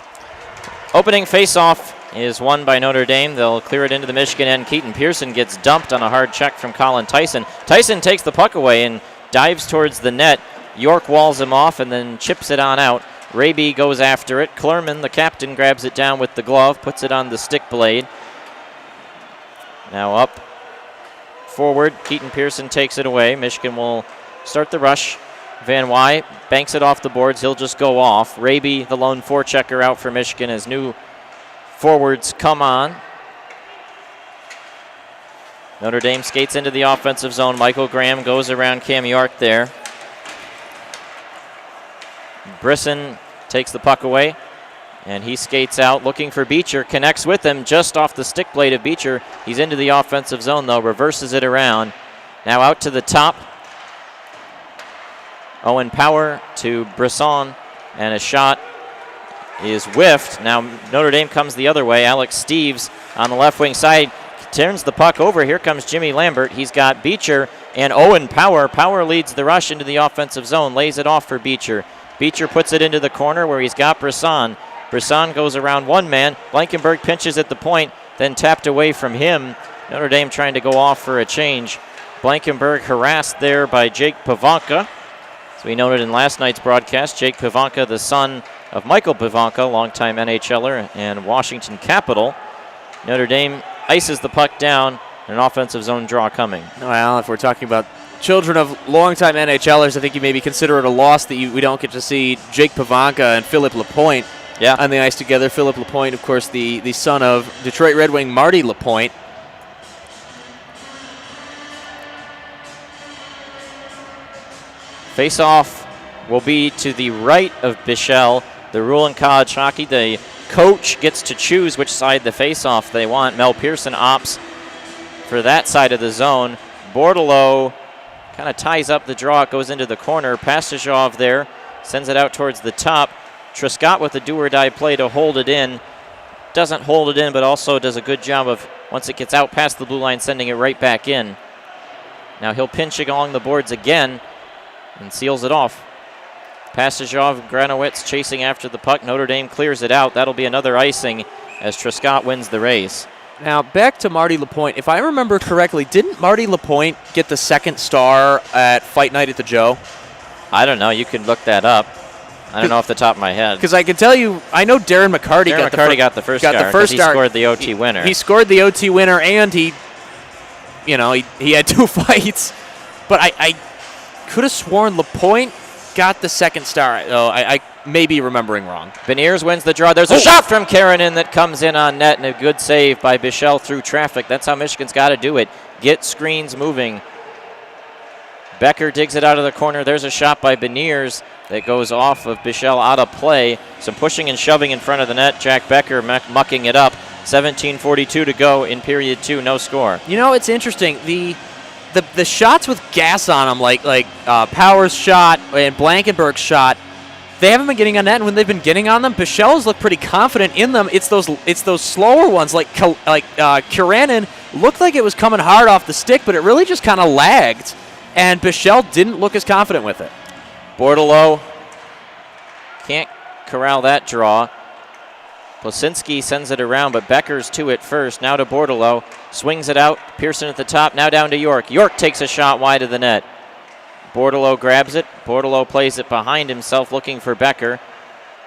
Opening faceoff is won by Notre Dame. They'll clear it into the Michigan end. Keaton Pearson gets dumped on a hard check from Colin Tyson. Tyson takes the puck away and dives towards the net. York walls him off and then chips it on out. Raby goes after it. Klerman, the captain, grabs it down with the glove, puts it on the stick blade. Now up forward, Keaton Pearson takes it away. Michigan will start the rush. Van Wy banks it off the boards. He'll just go off. Raby, the lone forechecker, out for Michigan as new forwards come on. Notre Dame skates into the offensive zone. Michael Graham goes around Cam York there. Brisson takes the puck away, and he skates out looking for Beecher. Connects with him just off the stick blade of Beecher. He's into the offensive zone, though. Reverses it around. Now out to the top. Owen Power to Brisson, and a shot is whiffed. Now Notre Dame comes the other way. Alex Steves on the left wing side turns the puck over. Here comes Jimmy Lambert. He's got Beecher and Owen Power. Power leads the rush into the offensive zone, lays it off for Beecher. Beecher puts it into the corner where he's got Brisson. Brisson goes around one man. Blankenberg pinches at the point, then tapped away from him. Notre Dame trying to go off for a change. Blankenberg harassed there by Jake Pavanka. As we noted in last night's broadcast, Jake Pavanka, the son of Michael Pavanka, longtime NHLer and Washington Capital. Notre Dame ices the puck down, an offensive zone draw coming. Well, if we're talking about children of longtime NHLers, I think you maybe consider it a loss that we don't get to see Jake Pavanka and Philip Lapointe on the ice together. Philip Lapointe, of course, the son of Detroit Red Wing Marty Lapointe. Face-off will be to the right of Bichelle. The rule in college hockey, the coach gets to choose which side the face-off they want. Mel Pearson opts for that side of the zone. Bordelot kind of ties up the draw. It goes into the corner. Pastajov there sends it out towards the top. Trescott with the do-or-die play to hold it in. Doesn't hold it in, but also does a good job of, once it gets out past the blue line, sending it right back in. Now he'll pinch it along the boards again and seals it off. Pastajov and Granowitz chasing after the puck. Notre Dame clears it out. That'll be another icing as Trescott wins the race. Now, back to Marty Lapointe. If I remember correctly, didn't Marty Lapointe get the second star at Fight Night at the Joe? I don't know. You can look that up. I don't know off the top of my head. Because I can tell you, I know Darren McCarty got the first star because he scored the OT winner. He scored the OT winner, and he had 2 fights. But I could have sworn Lapointe got the second star. Oh, I may be remembering wrong. Beniers wins the draw. There's a shot from Karanen that comes in on net, and a good save by Bichelle through traffic. That's how Michigan's got to do it. Get screens moving. Becker digs it out of the corner. There's a shot by Beniers that goes off of Bichelle out of play. Some pushing and shoving in front of the net. Jack Becker mucking it up. 17:42 to go in period 2. No score. You know, it's interesting. The shots with gas on them, like Powers' shot and Blankenberg's shot, they haven't been getting on net, and when they've been getting on them, Bichelle's looked pretty confident in them. It's those slower ones, like Karanen looked like it was coming hard off the stick, but it really just kind of lagged, and Bichelle didn't look as confident with it. Bordelot can't corral that draw. Plasinski sends it around, but Becker's to it first. Now to Bordelot. Swings it out. Pearson at the top. Now down to York. York takes a shot wide of the net. Bordelot grabs it. Bordelot plays it behind himself looking for Becker.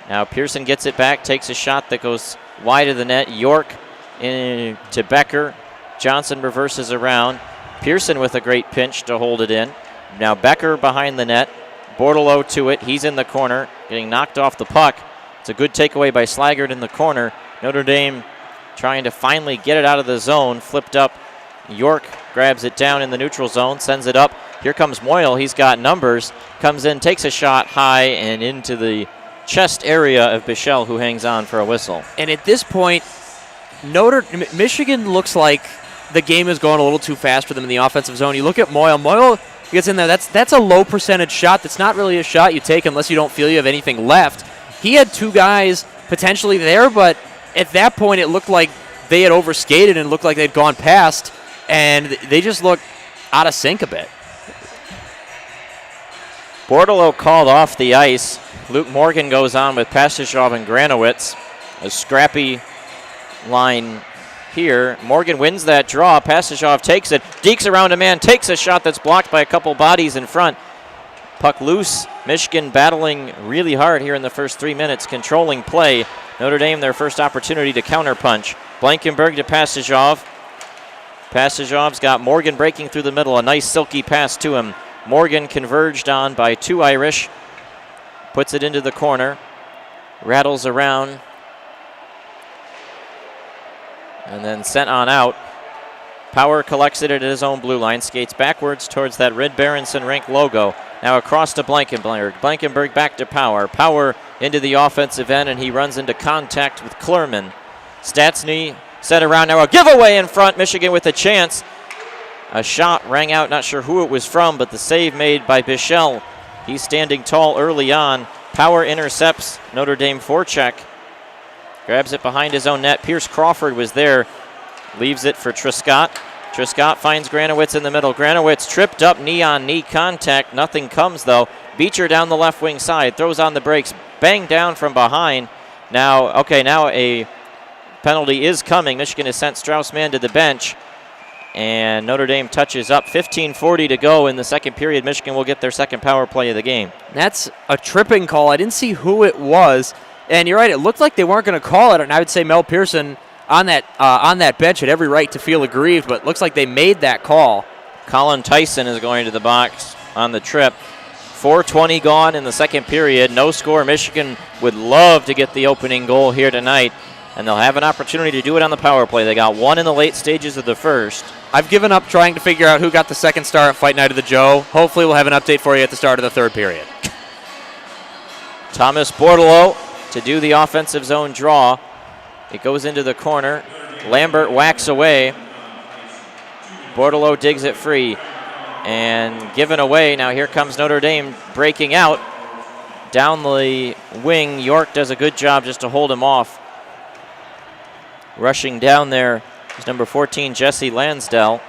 Now Pearson gets it back. Takes a shot that goes wide of the net. York to Becker. Johnson reverses around. Pearson with a great pinch to hold it in. Now Becker behind the net. Bordelot to it. He's in the corner. Getting knocked off the puck. It's a good takeaway by Slaggert in the corner. Notre Dame trying to finally get it out of the zone. Flipped up. York grabs it down in the neutral zone, sends it up. Here comes Moyle. He's got numbers. Comes in, takes a shot high and into the chest area of Bichelle, who hangs on for a whistle. And at this point, Michigan looks like the game is going a little too fast for them in the offensive zone. You look at Moyle. Moyle gets in there. That's a low percentage shot. That's not really a shot you take unless you don't feel you have anything left. He had 2 guys potentially there, but at that point it looked like they had overskated and looked like they'd gone past, and they just looked out of sync a bit. Bordelot called off the ice. Luke Morgan goes on with Pastujov and Granowitz. A scrappy line here. Morgan wins that draw. Pastujov takes it, dekes around a man, takes a shot that's blocked by a couple bodies in front. Puck loose. Michigan battling really hard here in the first 3 minutes, controlling play. Notre Dame their first opportunity to counterpunch. Blankenberg to Pastujov. Pastujov's got Morgan breaking through the middle. A nice silky pass to him. Morgan converged on by 2 Irish. Puts it into the corner. Rattles around. And then sent on out. Power collects it at his own blue line. Skates backwards towards that Red Berenson Rink logo. Now across to Blankenberg. Blankenberg back to Power. Power into the offensive end, and he runs into contact with Klerman. Statsny set around. Now a giveaway in front. Michigan with a chance. A shot rang out. Not sure who it was from, but the save made by Bichelle. He's standing tall early on. Power intercepts Notre Dame forecheck. Grabs it behind his own net. Pierce Crawford was there. Leaves it for Triscott. Triscott finds Granowitz in the middle. Granowitz tripped up, knee-on-knee contact. Nothing comes, though. Beecher down the left wing side. Throws on the brakes. Bang down from behind. Now a penalty is coming. Michigan has sent Strauss-Mann to the bench. And Notre Dame touches up. 15:40 to go in the second period. Michigan will get their second power play of the game. That's a tripping call. I didn't see who it was. And you're right, it looked like they weren't going to call it. And I would say Mel Pearson on that bench had every right to feel aggrieved, but it looks like they made that call. Colin Tyson is going to the box on the trip. 4:20 gone in the second period. No score. Michigan would love to get the opening goal here tonight, and they'll have an opportunity to do it on the power play. They got one in the late stages of the first. I've given up trying to figure out who got the second star at Fight Night of the Joe. Hopefully we'll have an update for you at the start of the third period. Thomas Bordelot to do the offensive zone draw. It goes into the corner. Lambert whacks away. Bordelot digs it free and given away. Now here comes Notre Dame breaking out. Down the wing, York does a good job just to hold him off. Rushing down there is number 14, Jesse Lansdell.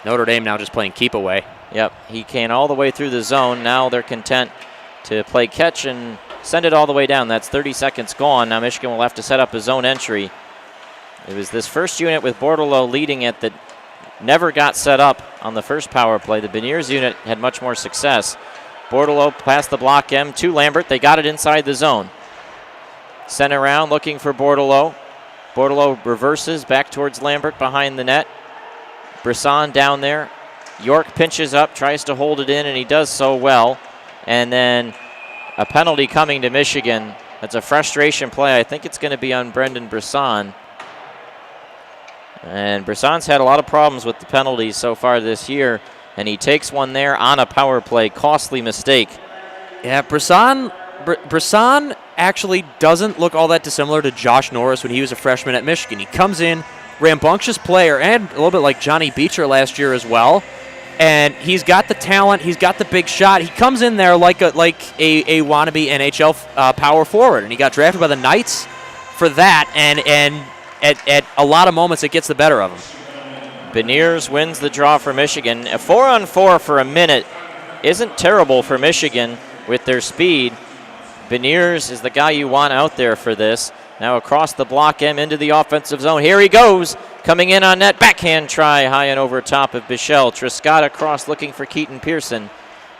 Notre Dame now just playing keep away. Yep, he came all the way through the zone. Now they're content to play catch and send it all the way down. That's 30 seconds gone. Now Michigan will have to set up a zone entry. It was this first unit with Bordelot leading it that never got set up on the first power play. The Beniers unit had much more success. Bordelot past the block M to Lambert. They got it inside the zone. Sent around looking for Bordelot. Bordelot reverses back towards Lambert behind the net. Brisson down there. York pinches up, tries to hold it in, and he does so well. And then a penalty coming to Michigan. That's a frustration play. I think it's going to be on Brendan Brisson. And Brisson's had a lot of problems with the penalties so far this year, and he takes one there on a power play. Costly mistake. Yeah, Brisson actually doesn't look all that dissimilar to Josh Norris when he was a freshman at Michigan. He comes in, rambunctious player, and a little bit like Johnny Beecher last year as well. And he's got the talent, he's got the big shot. He comes in there like a wannabe NHL power forward, and he got drafted by the Knights for that. And at a lot of moments, it gets the better of him. Beniers wins the draw for Michigan. A 4-on-4 for a minute isn't terrible for Michigan with their speed. Beniers is the guy you want out there for this. Now across the block M into the offensive zone. Here he goes. Coming in on net. Backhand try high and over top of Bichelle. Triscott across looking for Keaton Pearson.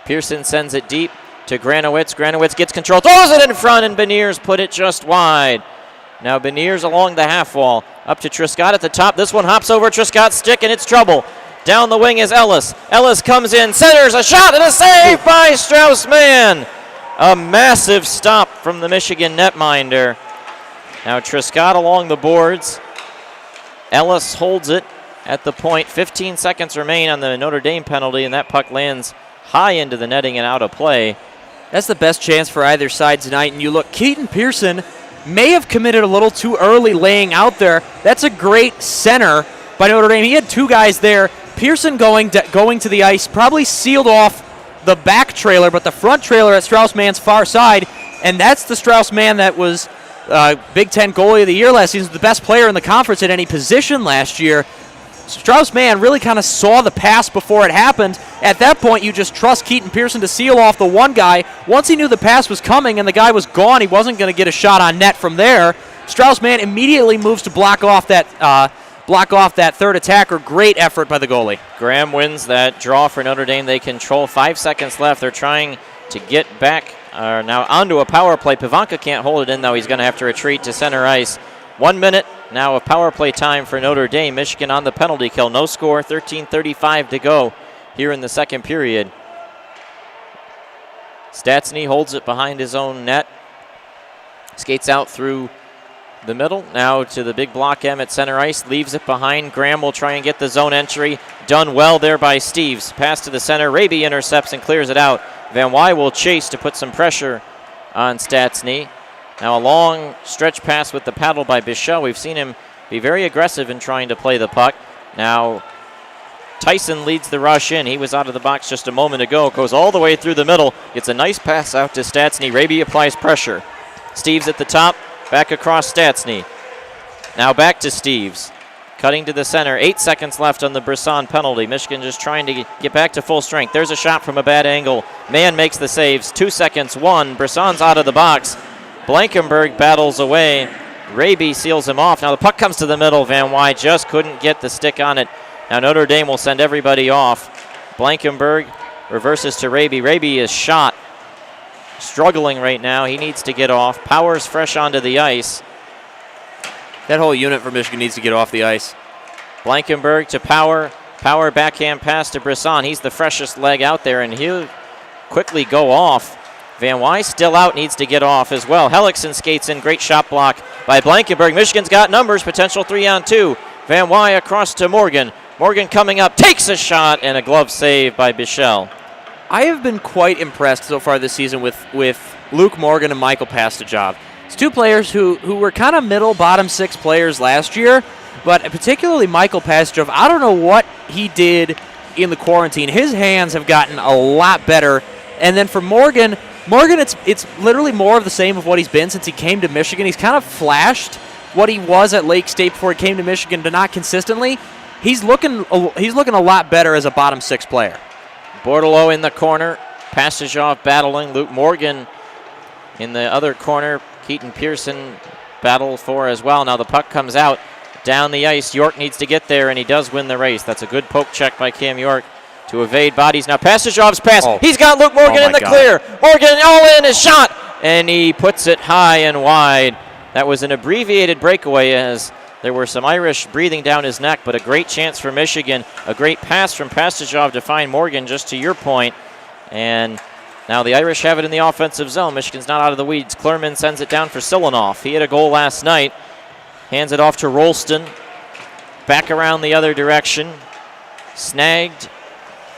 Pearson sends it deep to Granowitz. Granowitz gets control. Throws it in front, and Beniers put it just wide. Now Beniers along the half wall. Up to Triscott at the top. This one hops over Triscott's stick, and it's trouble. Down the wing is Ellis. Ellis comes in, centers, a shot, and a save by Strauss-Mann. A massive stop from the Michigan netminder. Now Triscott along the boards. Ellis holds it at the point. 15 seconds remain on the Notre Dame penalty, and that puck lands high into the netting and out of play. That's the best chance for either side tonight. And you look, Keaton Pearson may have committed a little too early laying out there. That's a great center by Notre Dame. He had two guys there. Pearson going to the ice, probably sealed off the back trailer, but the front trailer at Strauss-Mann's far side, and that's the Strauss-Mann that was Big Ten goalie of the year last season, the best player in the conference at any position last year. Strauss-Mann really kind of saw the pass before it happened. At that point, you just trust Keaton Pearson to seal off the one guy. Once he knew the pass was coming and the guy was gone, he wasn't going to get a shot on net from there. Strauss-Mann immediately moves to block off that third attacker. Great effort by the goalie. Graham wins that draw for Notre Dame. They control. 5 seconds left. They're trying to get back now onto a power play. Pivanka can't hold it in, though. He's going to have to retreat to center ice. 1 minute now of power play time for Notre Dame. Michigan on the penalty kill. No score. 13:35 to go here in the second period. Stastny holds it behind his own net. Skates out through the middle, now to the big block M at center ice, leaves it behind. Graham will try and get the zone entry. Done well there by Steves. Pass to the center. Raby intercepts and clears it out. Van Wy will chase to put some pressure on Stastny. Now a long stretch pass with the paddle by Bichelle. We've seen him be very aggressive in trying to play the puck. Now Tyson leads the rush in. He was out of the box just a moment ago. Goes all the way through the middle. Gets a nice pass out to Stastny. Raby applies pressure. Steves at the top. Back across Stastny. Now back to Steves. Cutting to the center. 8 seconds left on the Brisson penalty. Michigan just trying to get back to full strength. There's a shot from a bad angle. Mann makes the saves. 2 seconds. 1. Brisson's out of the box. Blankenberg battles away. Raby seals him off. Now the puck comes to the middle. Van Wy just couldn't get the stick on it. Now Notre Dame will send everybody off. Blankenberg reverses to Raby. Raby is shot. Struggling right now. He needs to get off. Powers fresh onto the ice. That whole unit for Michigan needs to get off the ice. Blankenberg to Power. Power backhand pass to Brisson. He's the freshest leg out there, and he'll quickly go off. Van Wy still out, needs to get off as well. Hellickson skates in. Great shot block by Blankenberg. Michigan's got numbers. Potential 3-on-2. Van Wy across to Morgan. Morgan coming up. Takes a shot, and a glove save by Bichelle. I have been quite impressed so far this season with Luke Morgan and Michael Pastajov. It's two players who were kind of middle, bottom six players last year, but particularly Michael Pastajov. I don't know what he did in the quarantine. His hands have gotten a lot better. And then for Morgan, it's literally more of the same of what he's been since he came to Michigan. He's kind of flashed what he was at Lake State before he came to Michigan, but not consistently. He's looking a lot better as a bottom six player. Bordelot in the corner. Pastajov battling. Luke Morgan in the other corner. Keaton Pearson battle for as well. Now the puck comes out. down the ice. York needs to get there, and he does win the race. That's a good poke check by Cam York to evade bodies. Now Pastajov's pass. Oh. He's got Luke Morgan in the clear. Morgan all in, his shot, and he puts it high and wide. That was an abbreviated breakaway as there were some Irish breathing down his neck, but a great chance for Michigan. A great pass from Pastajov to find Morgan, just to your point. And now the Irish have it in the offensive zone. Michigan's not out of the weeds. Klerman sends it down for Silanoff. He had a goal last night. Hands it off to Rolston. Back around the other direction. Snagged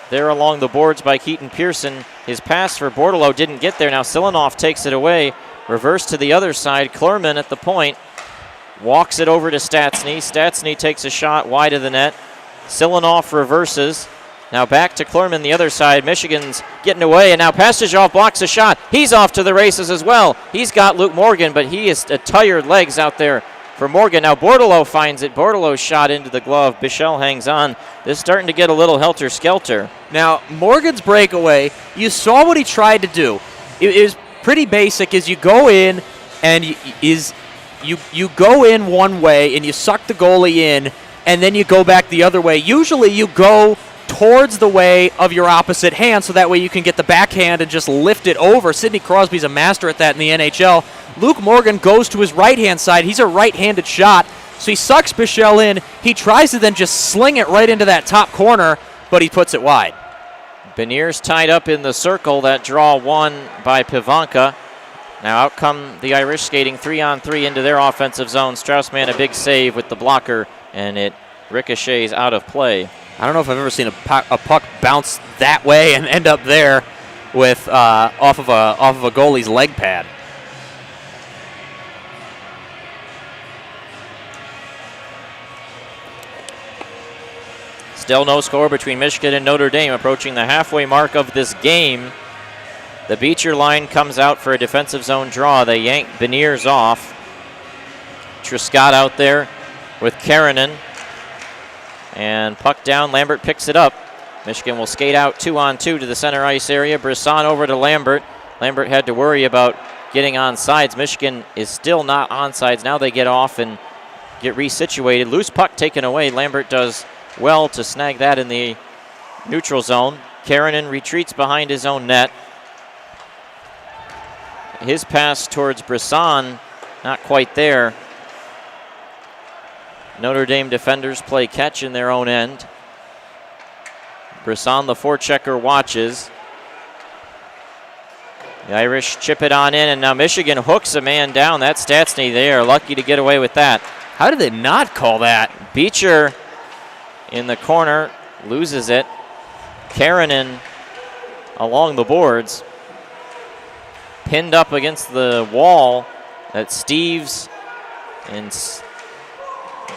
there along the boards by Keaton Pearson. His pass for Bordeleau didn't get there. Now Silanoff takes it away. Reverse to the other side. Klerman at the point. Walks it over to Stastny. Stastny takes a shot wide of the net. Silanoff reverses. Now back to Klerman the other side. Michigan's getting away, and now Pastajov blocks a shot. He's off to the races as well. He's got Luke Morgan, but he is tired legs out there for Morgan. Now Bordeleau finds it. Bordelow's shot into the glove. Bichelle hangs on. This is starting to get a little helter-skelter. Now, Morgan's breakaway, you saw what he tried to do. It was pretty basic. Is you go in and you go in one way and you suck the goalie in, and then you go back the other way. Usually you go towards the way of your opposite hand, so that way you can get the backhand and just lift it over. Sidney Crosby's a master at that in the NHL. Luke Morgan goes to his right-hand side. He's a right-handed shot, so he sucks Bichelle in. He tries to then just sling it right into that top corner, but he puts it wide. Beniers tied up in the circle. That draw won by Pivanka. Now out come the Irish, skating 3-on-3 into their offensive zone. Straussman a big save with the blocker, and it ricochets out of play. I don't know if I've ever seen a puck bounce that way and end up there with off of a goalie's leg pad. Still no score between Michigan and Notre Dame, approaching the halfway mark of this game. The Beecher line comes out for a defensive zone draw. They yank Beniers off. Truscott out there with Karanen. And puck down, Lambert picks it up. Michigan will skate out 2-on-2 to the center ice area. Brisson over to Lambert. Lambert had to worry about getting on sides. Michigan is still not on sides. Now they get off and get resituated. Loose puck taken away. Lambert does well to snag that in the neutral zone. Karanen retreats behind his own net. His pass towards Brisson, not quite there. Notre Dame defenders play catch in their own end. Brisson, the forechecker, watches. The Irish chip it on in, and now Michigan hooks a man down. That's Stastny. They are lucky to get away with that. How did they not call that? Beecher in the corner loses it. Karanen along the boards. Pinned up against the wall. That's Steves and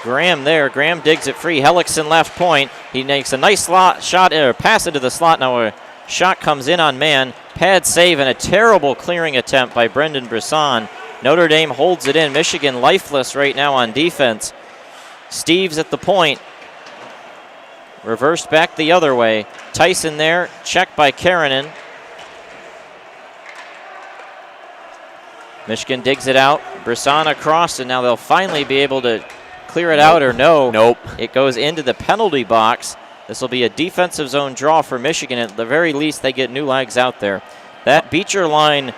Graham there. Graham digs it free. Hellickson left point. He makes a nice shot, or pass into the slot. Now a shot comes in on man. Pad save and a terrible clearing attempt by Brendan Brisson. Notre Dame holds it in. Michigan lifeless right now on defense. Steves at the point. Reversed back the other way. Tyson there. Checked by Karanen. Michigan digs it out. Brisson across, and now they'll finally be able to clear it out, or no. Nope. It goes into the penalty box. This will be a defensive zone draw for Michigan. At the very least, they get new legs out there. That Beecher line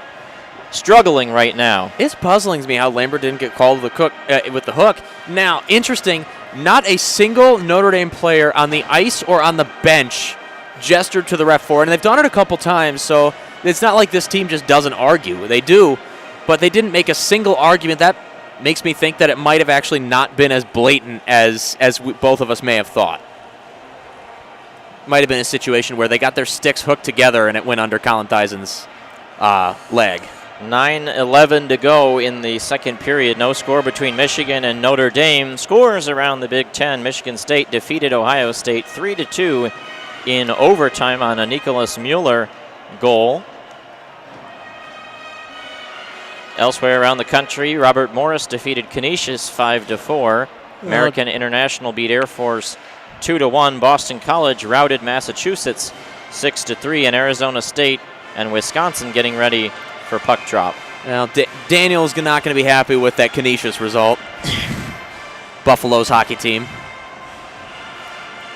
struggling right now. It's puzzling to me how Lambert didn't get called with the hook. Now, interesting, not a single Notre Dame player on the ice or on the bench gestured to the ref for it, and they've done it a couple times, so it's not like this team just doesn't argue. They do, but they didn't make a single argument. That makes me think that it might have actually not been as blatant as both of us may have thought. Might have been a situation where they got their sticks hooked together and it went under Colin Theisen's leg. 9:11 to go in the second period. No score between Michigan and Notre Dame. Scores around the Big Ten. Michigan State defeated Ohio State 3-2 in overtime on a Nicholas Mueller goal. Elsewhere around the country, Robert Morris defeated Canisius 5-4. American International beat Air Force 2-1. Boston College routed Massachusetts 6-3, and Arizona State and Wisconsin getting ready for puck drop. Now, Daniel's not going to be happy with that Canisius result. Buffalo's hockey team.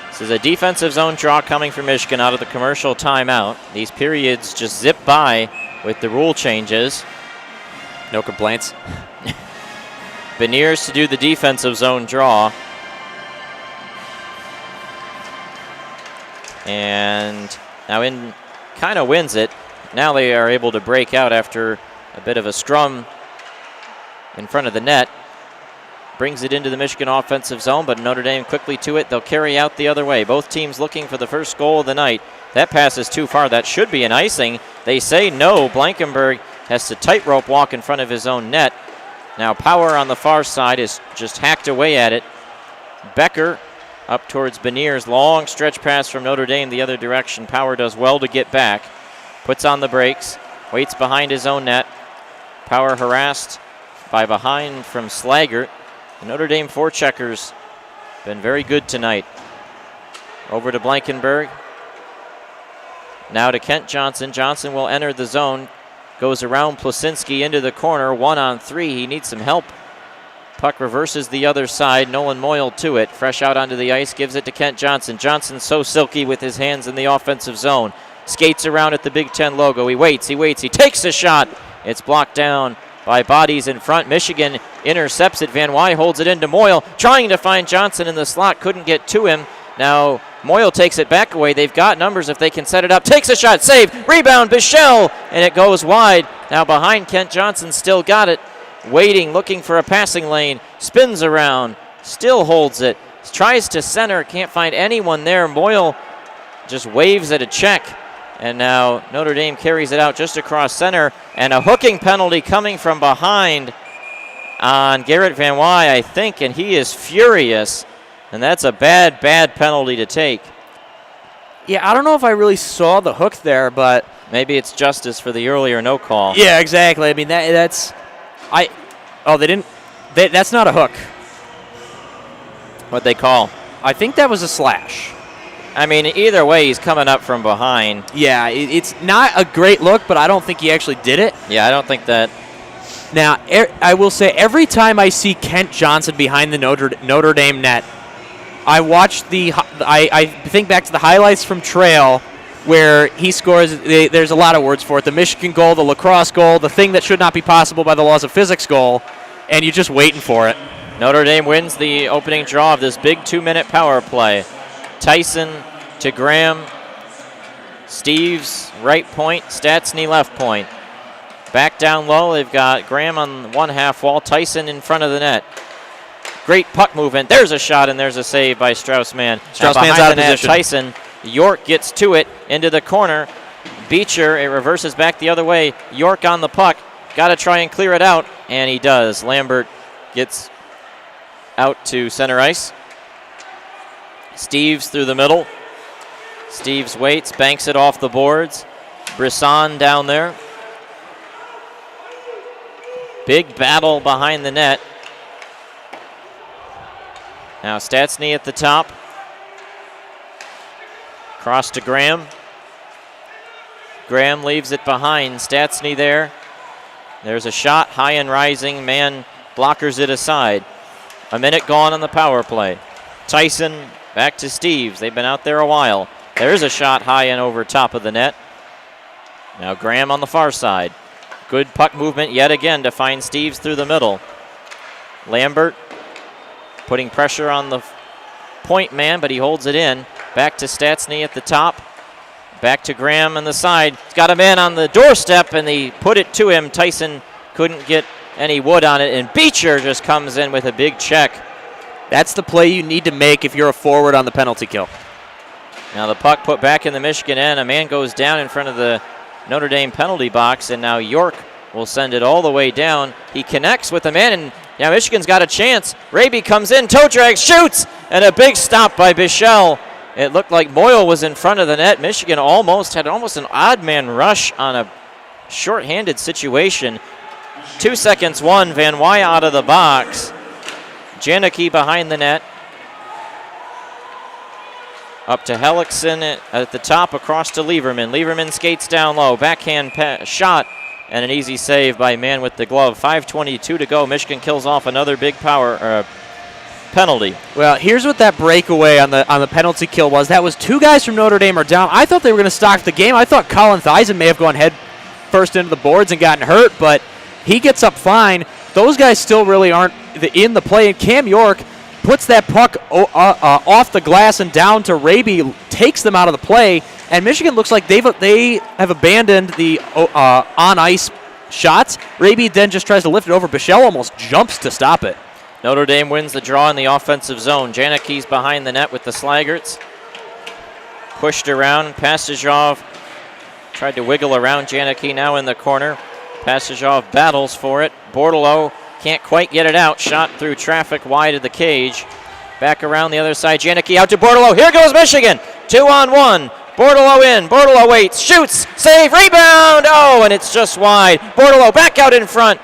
This is a defensive zone draw coming from Michigan out of the commercial timeout. These periods just zip by with the rule changes. No complaints. Beniers to do the defensive zone draw. And now in kind of wins it. Now they are able to break out after a bit of a scrum in front of the net. Brings it into the Michigan offensive zone, but Notre Dame quickly to it. They'll carry out the other way. Both teams looking for the first goal of the night. That pass is too far. That should be an icing. They say no. Blankenberg has to tightrope walk in front of his own net. Now Power on the far side is just hacked away at it. Becker up towards Beniers. Long stretch pass from Notre Dame the other direction. Power does well to get back. Puts on the brakes. Waits behind his own net. Power harassed by behind from Slaggert. The Notre Dame forecheckers been very good tonight. Over to Blankenberg. Now to Kent Johnson. Johnson will enter the zone. Goes around Plasinski into the corner. 1-on-3. He needs some help. Puck reverses the other side. Nolan Moyle to it. Fresh out onto the ice. Gives it to Kent Johnson. Johnson so silky with his hands in the offensive zone. Skates around at the Big Ten logo. He waits. He takes a shot. It's blocked down by bodies in front. Michigan intercepts it. Van Wy holds it into Moyle, trying to find Johnson in the slot. Couldn't get to him. Now Moyle takes it back away. They've got numbers if they can set it up. Takes a shot. Save. Rebound. Bichelle. And it goes wide. Now behind Kent Johnson. Still got it. Waiting. Looking for a passing lane. Spins around. Still holds it. Tries to center. Can't find anyone there. Moyle just waves at a check. And now Notre Dame carries it out just across center. And a hooking penalty coming from behind on Garrett Van Wy, I think, and he is furious. And that's a bad, bad penalty to take. Yeah, I don't know if I really saw the hook there, but maybe it's justice for the earlier no call. Yeah, exactly. I mean, that's not a hook. What'd they call? I think that was a slash. I mean, either way, he's coming up from behind. Yeah, it's not a great look, but I don't think he actually did it. Yeah, I don't think that. Now, I will say, every time I see Kent Johnson behind the Notre Dame net, I think back to the highlights from Trail where he scores. There's a lot of words for it. The Michigan goal, the lacrosse goal, the thing that should not be possible by the laws of physics goal, and you're just waiting for it. Notre Dame wins the opening draw of this big 2-minute power play. Tyson to Graham. Steves right point. Statsny left point. Back down low, they've got Graham on one half wall. Tyson in front of the net. Great puck movement. There's a shot and there's a save by Strauss-Mann. Strauss-Mann's out of position. Tyson. York gets to it into the corner. Beecher, it reverses back the other way. York on the puck. Got to try and clear it out, and he does. Lambert gets out to center ice. Steves through the middle. Steves waits, banks it off the boards. Brisson down there. Big battle behind the net. Now Statsny at the top. Cross to Graham. Graham leaves it behind. Statsny there. There's a shot, high and rising. Man blockers it aside. A minute gone on the power play. Tyson back to Steves. They've been out there a while. There's a shot high and over top of the net. Now Graham on the far side. Good puck movement yet again to find Steves through the middle. Lambert putting pressure on the point man, but he holds it in. Back to Statsny at the top. Back to Graham on the side. He's got a man on the doorstep, and they put it to him. Tyson couldn't get any wood on it, and Beecher just comes in with a big check. That's the play you need to make if you're a forward on the penalty kill. Now the puck put back in the Michigan end. A man goes down in front of the Notre Dame penalty box, and now York will send it all the way down. He connects with the man, and now Michigan's got a chance. Raby comes in, toe drag, shoots, and a big stop by Bichelle. It looked like Moyle was in front of the net. Michigan had almost an odd man rush on a shorthanded situation. 2 seconds, one. Van Wy out of the box. Janicki behind the net. Up to Hellickson at the top, across to Lieberman. Lieberman skates down low. Backhand shot and an easy save by man with the glove. 5:22 to go. Michigan kills off another big penalty. Well, here's what that breakaway on the penalty kill was. That was 2 guys from Notre Dame are down. I thought they were going to stop the game. I thought Colin Theisen may have gone head first into the boards and gotten hurt, but he gets up fine. Those guys still really aren't in the play, and Cam York puts that puck off the glass and down to Raby, takes them out of the play, and Michigan looks like they have abandoned the on-ice shots. Raby then just tries to lift it over. Bichelle almost jumps to stop it. Notre Dame wins the draw in the offensive zone. Janicki's behind the net with the Slaggarts. Pushed around. Pastajov tried to wiggle around Janicki, now in the corner. Pastajov battles for it. Bordelot can't quite get it out. Shot through traffic wide of the cage. Back around the other side. Janicki out to Bordelot. Here goes Michigan. 2-on-1. Bordelot in. Bordelot waits. Shoots. Save. Rebound. Oh, and it's just wide. Bordelot back out in front.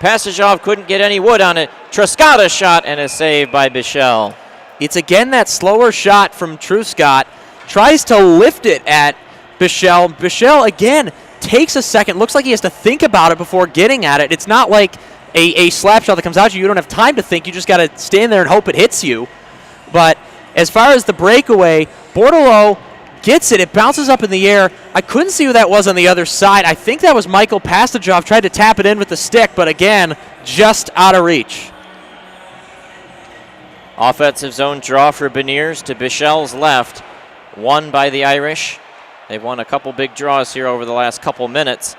Pastajov couldn't get any wood on it. Truscott shot and a save by Bichelle. It's again that slower shot from Truscott. Tries to lift it at Bichelle. Bichelle again takes a second. Looks like he has to think about it before getting at it. It's not like a slap shot that comes out to you. You don't have time to think. You just got to stand there and hope it hits you. But as far as the breakaway, Bordelot gets it. It bounces up in the air. I couldn't see who that was on the other side. I think that was Michael Pastajov. Tried to tap it in with the stick, but again, just out of reach. Offensive zone draw for Beniers to Bichelle's left. Won by the Irish. They've won a couple big draws here over the last couple minutes.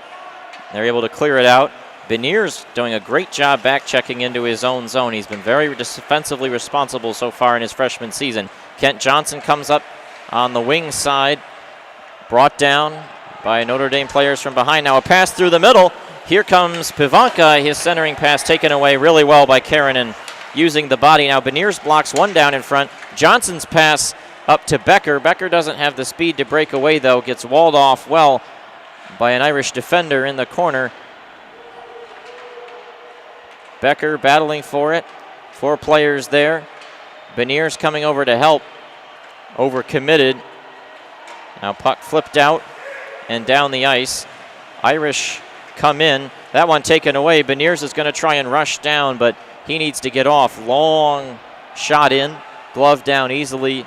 They're able to clear it out. Beniers doing a great job back checking into his own zone. He's been very defensively responsible so far in his freshman season. Kent Johnson comes up on the wing side. Brought down by Notre Dame players from behind. Now a pass through the middle. Here comes Pivanka. His centering pass taken away really well by Karanen using the body. Now Beniers blocks one down in front. Johnson's pass up to Becker. Becker doesn't have the speed to break away, though. Gets walled off well by an Irish defender in the corner. Becker battling for it. 4 players there. Beniers coming over to help. Overcommitted. Now puck flipped out and down the ice. Irish come in. That one taken away. Beniers is going to try and rush down, but he needs to get off. Long shot in. Glove down easily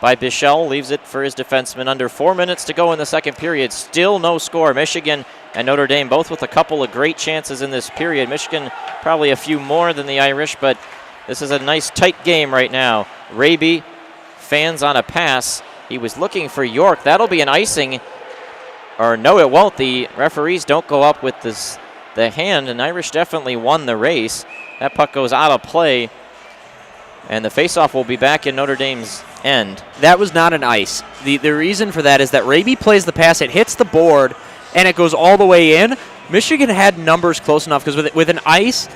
by Bichelle. Leaves it for his defenseman. Under 4 minutes to go in the second period. Still no score. Michigan and Notre Dame both with a couple of great chances in this period. Michigan probably a few more than the Irish, but this is a nice tight game right now. Raby fans on a pass. He was looking for York. That'll be an icing. Or no, it won't. The referees don't go up with the hand, and Irish definitely won the race. That puck goes out of play, and the faceoff will be back in Notre Dame's end. That was not an ice. The reason for that is that Raby plays the pass, it hits the board, and it goes all the way in. Michigan had numbers close enough because with an ice,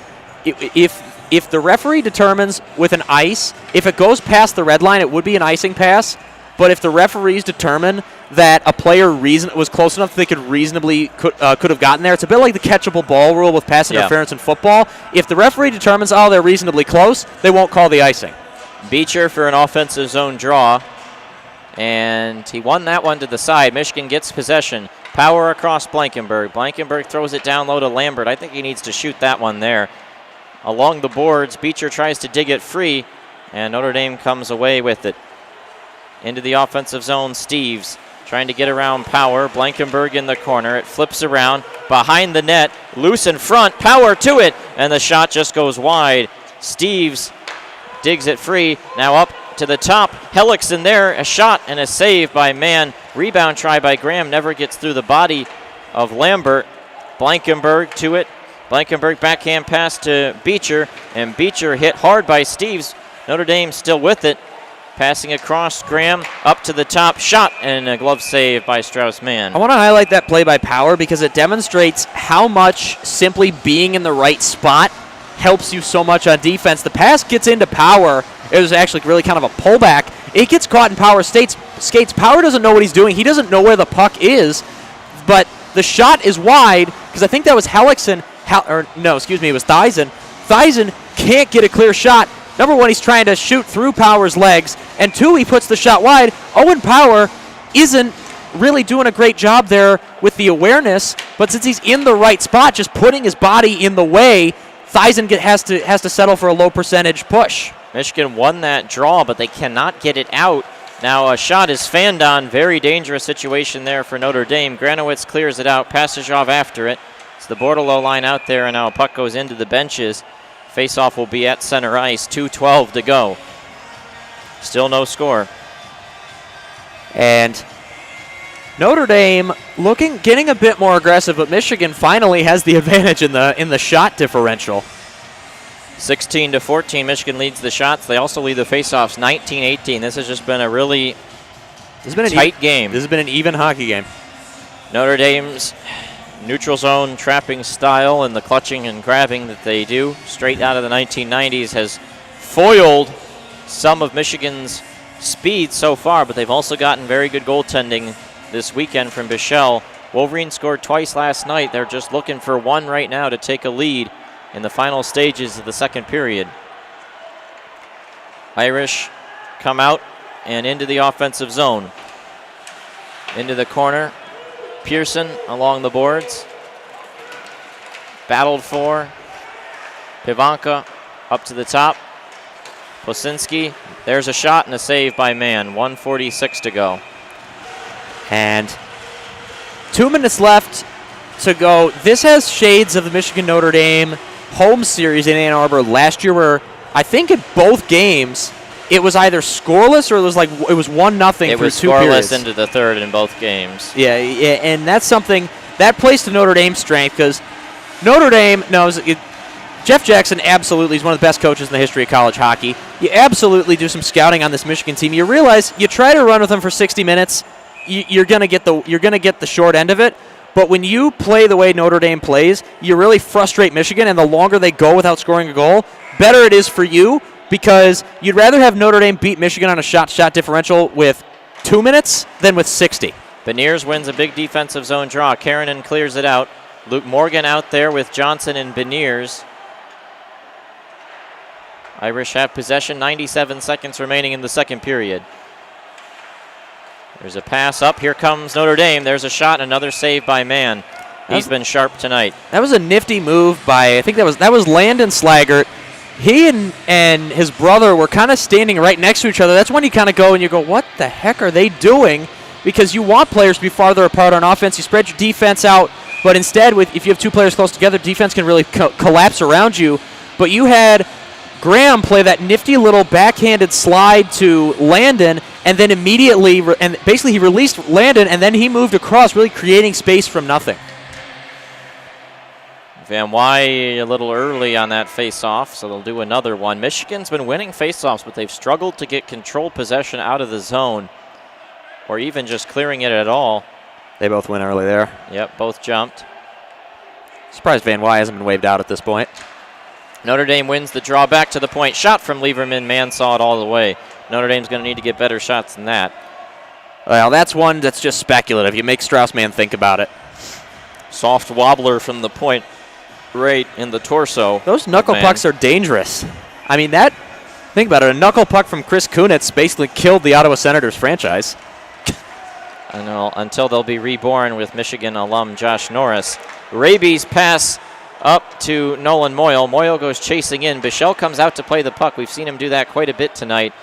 if the referee determines with an ice, if it goes past the red line, it would be an icing pass. But if the referees determine that a player was close enough they could reasonably could have gotten there, it's a bit like the catchable ball rule with pass interference in football. If the referee determines, they're reasonably close, they won't call the icing. Beecher for an offensive zone draw, and he won that one to the side. Michigan gets possession. Power across Blankenberg. Blankenberg throws it down low to Lambert. I think he needs to shoot that one there. Along the boards, Beecher tries to dig it free, and Notre Dame comes away with it. Into the offensive zone, Steves trying to get around Power. Blankenberg in the corner. It flips around behind the net. Loose in front. Power to it, and the shot just goes wide. Steves digs it free. Now up to the top. Hellickson there. A shot and a save by Mann. Rebound try by Graham. Never gets through the body of Lambert. Blankenberg to it. Blankenberg backhand pass to Beecher, and Beecher hit hard by Steves. Notre Dame still with it. Passing across, Graham up to the top, shot, and a glove save by Strauss-Mann. I want to highlight that play by Power because it demonstrates how much simply being in the right spot helps you so much on defense. The pass gets into Power. It was actually really kind of a pullback. It gets caught in Power's skates. Power doesn't know what he's doing. He doesn't know where the puck is, but the shot is wide because I think that was Hellickson. It was Theisen. Theisen can't get a clear shot. Number one, he's trying to shoot through Power's legs. And 2, he puts the shot wide. Owen Power isn't really doing a great job there with the awareness, but since he's in the right spot, just putting his body in the way, Theisen has to settle for a low percentage push. Michigan won that draw, but they cannot get it out. Now a shot is fanned on. Very dangerous situation there for Notre Dame. Granowitz clears it out. Passagov after it. It's the Bordelot line out there, and now a puck goes into the benches. Faceoff will be at center ice. 2:12 to go. Still no score. And Notre Dame getting a bit more aggressive, but Michigan finally has the advantage in the shot differential. 16-14, Michigan leads the shots. They also lead the faceoffs 19-18. This has just been a really tight game. This has been an even hockey game. Notre Dame's neutral zone trapping style and the clutching and grabbing that they do straight out of the 1990s has foiled some of Michigan's speed so far, but they've also gotten very good goaltending this weekend from Bichelle. Wolverines scored twice last night. They're just looking for one right now to take a lead in the final stages of the second period. Irish come out and into the offensive zone. Into the corner. Pearson along the boards. Battled for. Pivanka up to the top. Posinski. There's a shot and a save by Mann. 1:46 to go. And 2 minutes left to go. This has shades of the Michigan-Notre Dame home series in Ann Arbor last year, where I think in both games it was either scoreless or it was 1-0 through 2 periods. It was scoreless into the third in both games. Yeah, and that's something that plays to Notre Dame's strength, because Notre Dame knows Jeff Jackson absolutely is one of the best coaches in the history of college hockey. You absolutely do some scouting on this Michigan team. You realize you try to run with them for 60 minutes, you're gonna get the short end of it. But when you play the way Notre Dame plays, you really frustrate Michigan, and the longer they go without scoring a goal, better it is for you, because you'd rather have Notre Dame beat Michigan on a shot differential with 2 minutes than with 60. Beniers wins a big defensive zone draw. Karanen clears it out. Luke Morgan out there with Johnson and Beniers. Irish have possession, 97 seconds remaining in the second period. There's a pass up. Here comes Notre Dame. There's a shot, another save by Mann. He's been sharp tonight. That was a nifty move by, I think that was Landon Slaggert. He and his brother were kind of standing right next to each other. That's when you kind of go and you go, what the heck are they doing? Because you want players to be farther apart on offense. You spread your defense out, but instead, if you have two players close together, defense can really collapse around you. But you had Graham play that nifty little backhanded slide to Landon, and then immediately, and basically he released Landon, and then he moved across, really creating space from nothing. Van Wy a little early on that face-off, so they'll do another one. Michigan's been winning face-offs, but they've struggled to get controlled possession out of the zone, or even just clearing it at all. They both went early there. Yep, both jumped. Surprised Van Wy hasn't been waved out at this point. Notre Dame wins the draw back to the point. Shot from Lieberman. Mann saw it all the way. Notre Dame's going to need to get better shots than that. Well, that's one that's just speculative. You make Strauss-Mann think about it. Soft wobbler from the point right in the torso. Those knuckle pucks are dangerous. I mean, think about it. A knuckle puck from Chris Kunitz basically killed the Ottawa Senators franchise. I know, until they'll be reborn with Michigan alum Josh Norris. Raby's pass up to Nolan Moyle. Moyle goes chasing in. Bichelle comes out to play the puck. We've seen him do that quite a bit tonight.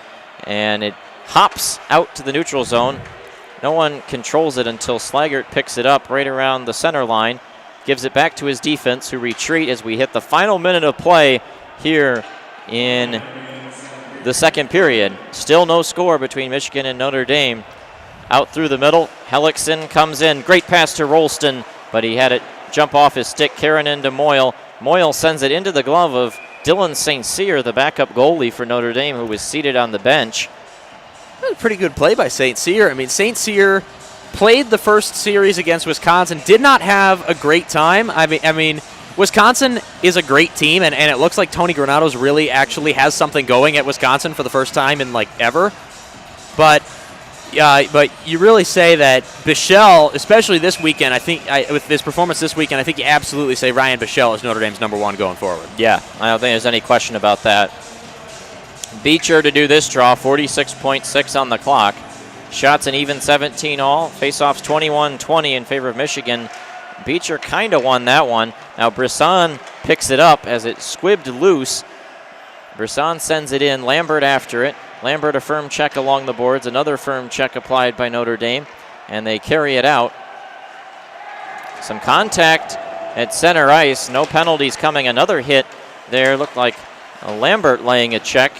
And it hops out to the neutral zone. No one controls it until Slaggert picks it up right around the center line. Gives it back to his defense, who retreat as we hit the final minute of play here in the second period. Still no score between Michigan and Notre Dame. Out through the middle, Hellickson comes in. Great pass to Rolston, but he had it jump off his stick. Karanen to Moyle. Moyle sends it into the glove of Dylan St. Cyr, the backup goalie for Notre Dame, who was seated on the bench. That was a pretty good play by St. Cyr. I mean, St. Cyr played the first series against Wisconsin, did not have a great time. I mean, Wisconsin is a great team, and it looks like Tony Granados really actually has something going at Wisconsin for the first time in, ever. But you really say that Bichelle, especially this weekend, I think with his performance this weekend, I think you absolutely say Ryan Bichelle is Notre Dame's number one going forward. Yeah, I don't think there's any question about that. Beecher to do this draw, 46.6 on the clock. Shots an even 17 all. Faceoffs 21-20 in favor of Michigan. Beecher kind of won that one. Now Brisson picks it up as it squibbed loose. Brisson sends it in. Lambert after it. Lambert a firm check along the boards. Another firm check applied by Notre Dame. And they carry it out. Some contact at center ice. No penalties coming. Another hit there. Looked like Lambert laying a check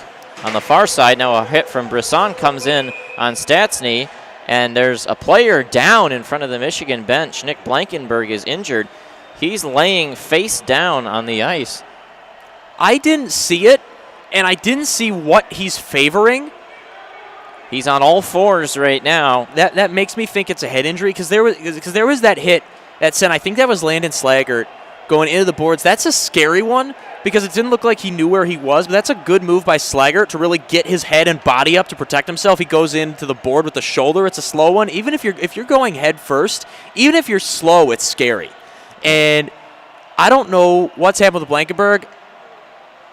on the far side. Now a hit from Brisson comes in on Stastny. And there's a player down in front of the Michigan bench. Nick Blankenberg is injured. He's laying face down on the ice. I didn't see it, and I didn't see what he's favoring. He's on all fours right now. That makes me think it's a head injury because there was that hit that sent, I think that was Landon Slaggert going into the boards. That's a scary one because it didn't look like he knew where he was, but that's a good move by Slaggert to really get his head and body up to protect himself. He goes into the board with the shoulder. It's a slow one. Even if you're going head first, even if you're slow, it's scary. And I don't know what's happened with Blankenberg.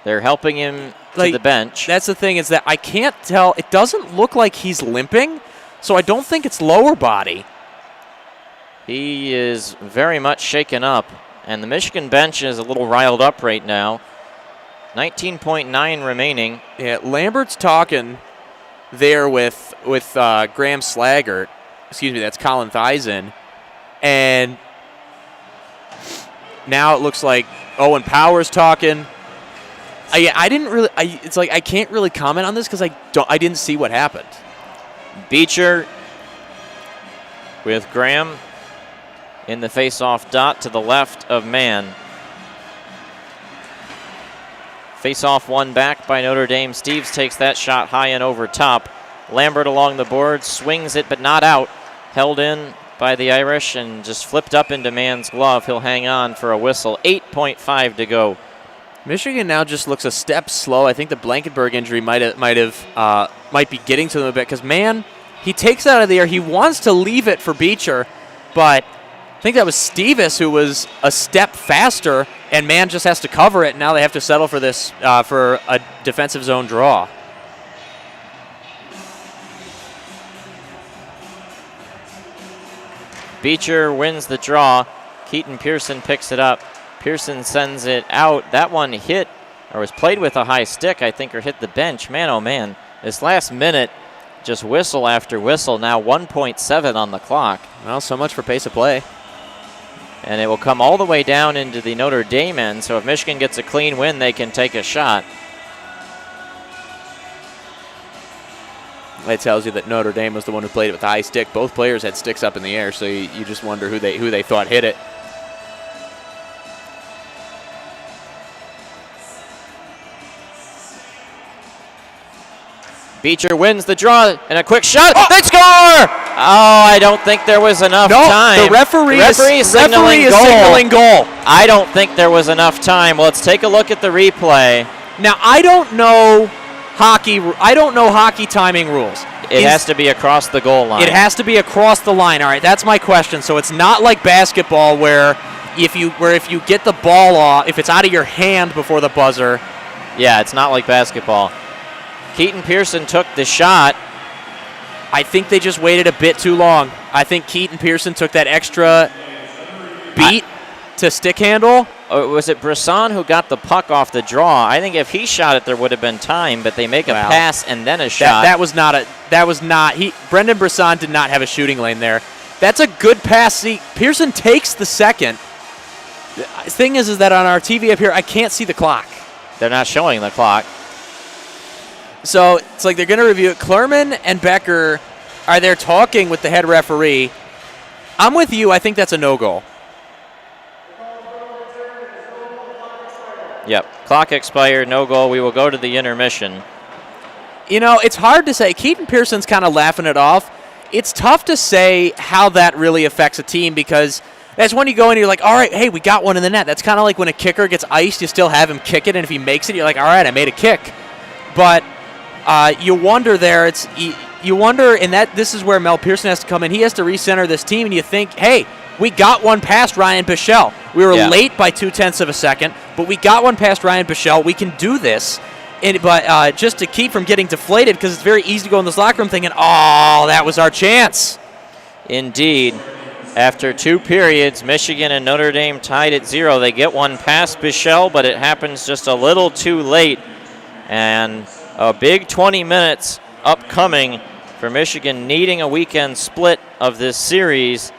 They're helping him to the bench. That's the thing, is that I can't tell. It doesn't look like he's limping, so I don't think it's lower body. He is very much shaken up, and the Michigan bench is a little riled up right now. 19.9 remaining. Yeah, Lambert's talking there with Graham Slaggert. Excuse me, that's Colin Theisen. And now it looks like Owen Power's talking. I didn't really. It's like I can't really comment on this because I didn't see what happened. Beecher with Graham in the face-off dot to the left of Mann. Face-off one back by Notre Dame. Steves takes that shot high and over top. Lambert along the board, swings it but not out. Held in by the Irish and just flipped up into Mann's glove. He'll hang on for a whistle. 8.5 to go. Michigan now just looks a step slow. I think the Blankenberg injury might be getting to them a bit because Mann, he takes it out of the air. He wants to leave it for Beecher, but I think that was Steves who was a step faster, and Mann just has to cover it. And now they have to settle for this for a defensive zone draw. Beecher wins the draw. Keaton Pearson picks it up. Pearson sends it out. That one hit, or was played with a high stick, I think, or hit the bench. Man, oh man, this last minute, just whistle after whistle. Now 1.7 on the clock. Well, so much for pace of play. And it will come all the way down into the Notre Dame end, so if Michigan gets a clean win, they can take a shot. It tells you that Notre Dame was the one who played it with the high stick. Both players had sticks up in the air, so you just wonder who they thought hit it. Beecher wins the draw, and a quick shot. Oh! They score! Oh, I don't think there was enough time. The referee is signaling goal. I don't think there was enough time. Well, let's take a look at the replay. Now, I don't know hockey timing rules. It has to be across the goal line. It has to be across the line. All right, that's my question. So it's not like basketball where if you get the ball off, if it's out of your hand before the buzzer. Yeah, it's not like basketball. Keaton Pearson took the shot. I think they just waited a bit too long. I think Keaton Pearson took that extra beat to stick handle. Was it Brisson who got the puck off the draw? I think if he shot it, there would have been time, but they make a pass and then a shot. Brendan Brisson did not have a shooting lane there. That's a good pass. See, Pearson takes the second. The thing is that on our TV up here, I can't see the clock. They're not showing the clock. So it's like they're going to review it. Klerman and Becker are there talking with the head referee. I'm with you. I think that's a no-goal. Yep. Clock expired. No goal. We will go to the intermission. You know, it's hard to say. Keaton Pearson's kind of laughing it off. It's tough to say how that really affects a team because that's when you go in and you're like, all right, hey, we got one in the net. That's kind of like when a kicker gets iced, you still have him kick it, and if he makes it, you're like, all right, I made a kick. But you wonder there. You wonder, and this is where Mel Pearson has to come in. He has to recenter this team, and you think, hey, we got one past Ryan Bichelle. We were late by 0.2 of a second, but we got one past Ryan Bichelle. We can do this. But just to keep from getting deflated, because it's very easy to go in this locker room thinking, oh, that was our chance. Indeed. After 2 periods, Michigan and Notre Dame tied at 0. They get one past Bichelle, but it happens just a little too late. And a big 20 minutes upcoming for Michigan, needing a weekend split of this series.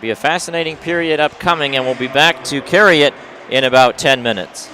Be a fascinating period upcoming, and we'll be back to carry it in about 10 minutes.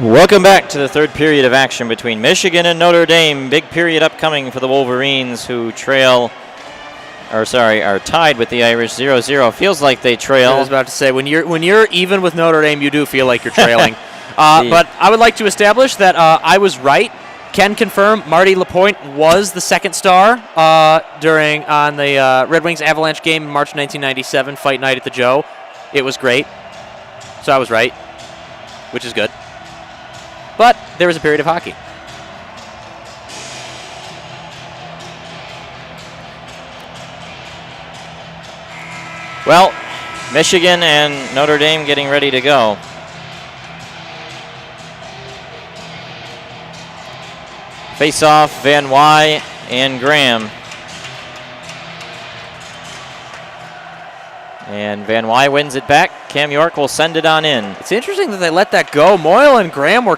Welcome back to the third period of action between Michigan and Notre Dame. Big period upcoming for the Wolverines, who are tied with the Irish 0-0. Feels like they trail. I was about to say, when you're even with Notre Dame, you do feel like you're trailing. But I would like to establish that I was right. Can confirm Marty Lapointe was the second star on the Red Wings Avalanche game in March 1997, Fight Night at the Joe. It was great. So I was right, which is good. But there was a period of hockey. Well, Michigan and Notre Dame getting ready to go. Face-off, Van Wy and Graham. And Van Wy wins it back. Cam York will send it on in. It's interesting that they let that go. Moyle and Graham were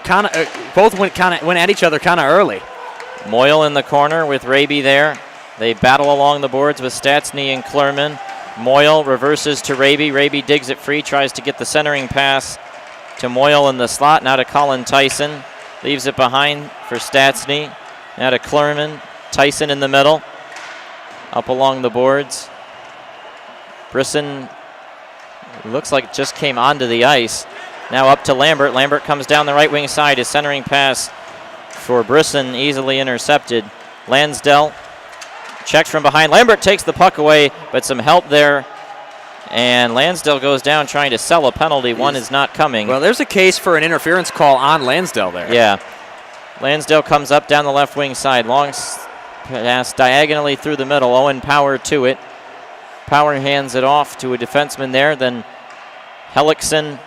both went at each other kind of early. Moyle in the corner with Raby there. They battle along the boards with Stastny and Klerman. Moyle reverses to Raby. Raby digs it free, tries to get the centering pass to Moyle in the slot. Now to Colin Tyson. Leaves it behind for Stastny. Now to Klerman. Tyson in the middle. Up along the boards. Brisson looks like just came onto the ice. Now up to Lambert. Lambert comes down the right wing side. His centering pass for Brisson easily intercepted. Lansdell checks from behind. Lambert takes the puck away, but some help there. And Lansdell goes down trying to sell a penalty. One is not coming. Well, there's a case for an interference call on Lansdell there. Yeah. Lansdell comes up down the left wing side. Long pass diagonally through the middle. Owen Power to it. Power hands it off to a defenseman there. Then Hellickson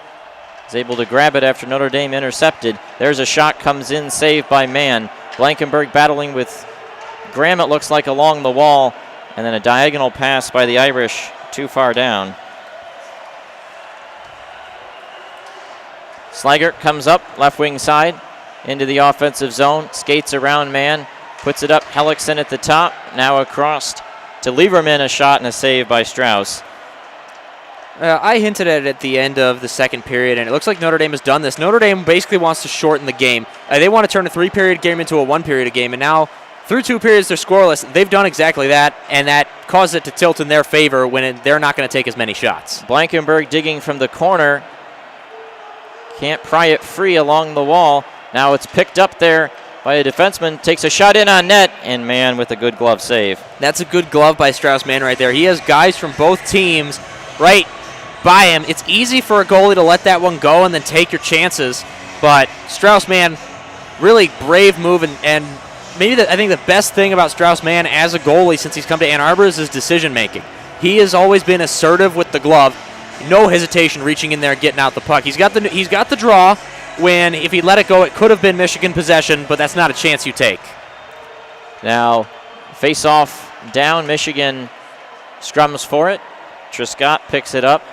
is able to grab it after Notre Dame intercepted. There's a shot, comes in, saved by Mann. Blankenberg battling with Graham, it looks like, along the wall. And then a diagonal pass by the Irish too far down. Slaggert comes up, left wing side, into the offensive zone. Skates around Mann, puts it up. Hellickson at the top, now across to Lieberman, a shot and a save by Strauss. I hinted at it at the end of the second period, and it looks like Notre Dame has done this. Notre Dame basically wants to shorten the game. They want to turn a 3-period game into a 1-period game, and now through 2 periods they're scoreless. They've done exactly that, and that causes it to tilt in their favor when they're not going to take as many shots. Blankenberg digging from the corner. Can't pry it free along the wall. Now it's picked up there by a defenseman, takes a shot in on net, and Mann with a good glove save. That's a good glove by Strauss-Mann right there. He has guys from both teams right by him. It's easy for a goalie to let that one go and then take your chances, but Strauss-Mann, really brave move, and maybe I think the best thing about Strauss-Mann as a goalie since he's come to Ann Arbor is his decision-making. He has always been assertive with the glove, no hesitation reaching in there and getting out the puck. He's got the draw. When if he let it go, it could have been Michigan possession, but that's not a chance you take. Now, face-off down. Michigan scrums for it. Trescott picks it up.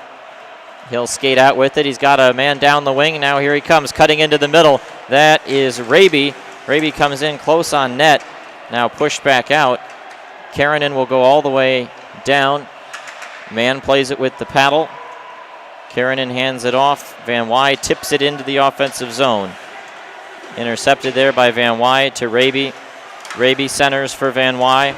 He'll skate out with it. He's got a man down the wing. Now here he comes, cutting into the middle. That is Raby. Raby comes in close on net. Now pushed back out. Karanen will go all the way down. Mann plays it with the paddle. Karanen hands it off. Van Wy tips it into the offensive zone. Intercepted there by Van Wy to Raby. Raby centers for Van Wy.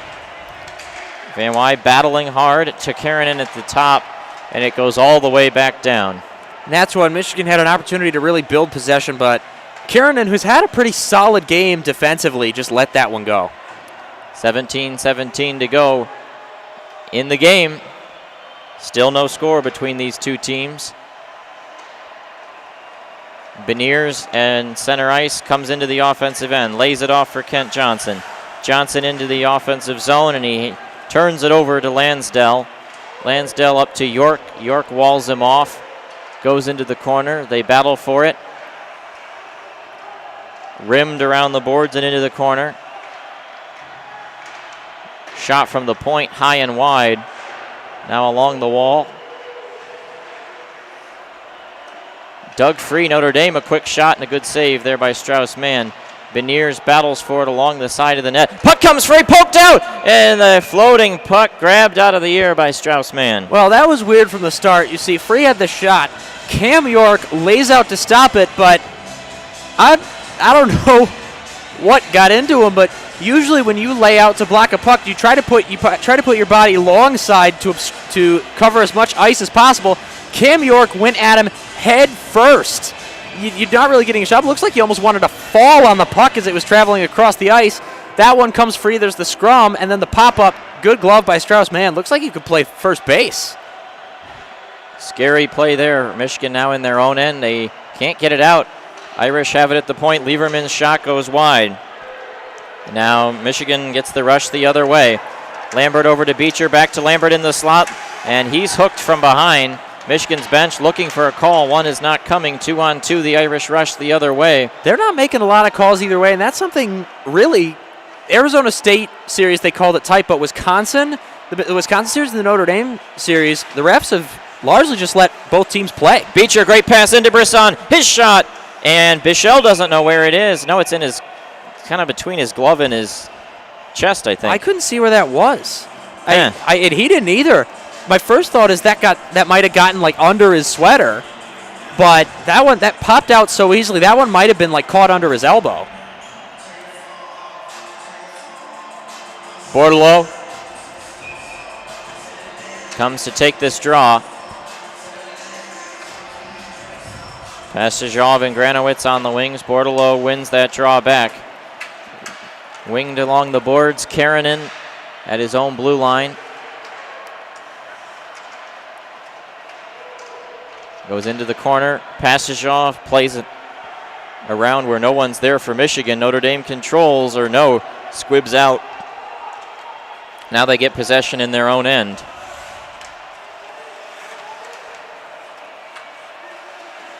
Van Wy battling hard to Karanen at the top, and it goes all the way back down. And that's when Michigan had an opportunity to really build possession, but Karanen, who's had a pretty solid game defensively, just let that one go. 17-17 to go in the game. Still no score between these two teams. Beniers and center ice comes into the offensive end. Lays it off for Kent Johnson. Johnson into the offensive zone, and he turns it over to Lansdell. Lansdell up to York. York walls him off. Goes into the corner. They battle for it. Rimmed around the boards and into the corner. Shot from the point, high and wide. Now along the wall. Dug free, Notre Dame, a quick shot and a good save there by Strauss-Mann. Beniers battles for it along the side of the net. Puck comes free, poked out, and the floating puck grabbed out of the air by Strauss-Mann. Well, that was weird from the start. You see, Free had the shot. Cam York lays out to stop it, but I don't know what got into him, but usually when you lay out to block a puck, you try to put your body alongside to cover as much ice as possible. Cam York went at him head first. You're not really getting a shot. It looks like he almost wanted to fall on the puck as it was traveling across the ice. That one comes free. There's the scrum, and then the pop-up. Good glove by Strauss. Man, looks like he could play first base. Scary play there. Michigan now in their own end. They can't get it out. Irish have it at the point. Lieberman's shot goes wide. Now Michigan gets the rush the other way. Lambert over to Beecher. Back to Lambert in the slot, and he's hooked from behind. Michigan's bench looking for a call. One is not coming. 2-on-2. The Irish rush the other way. They're not making a lot of calls either way, and that's something really. Arizona State series, they called it tight, but Wisconsin, the Wisconsin series and the Notre Dame series, the refs have largely just let both teams play. Beecher, great pass into Brisson. His shot, and Bichelle doesn't know where it is. No, it's in his, kind of between his glove and his chest, I think. I couldn't see where that was. Yeah. And he didn't either. My first thought is that might have gotten like under his sweater, but that popped out so easily. That one might have been like caught under his elbow. Bordelot comes to take this draw. Pastajov and Granowitz on the wings. Bordelot wins that draw back. Winged along the boards. Karanen at his own blue line. Goes into the corner. Pastajov plays it around where no one's there for Michigan. Notre Dame controls, or no, squibs out. Now they get possession in their own end.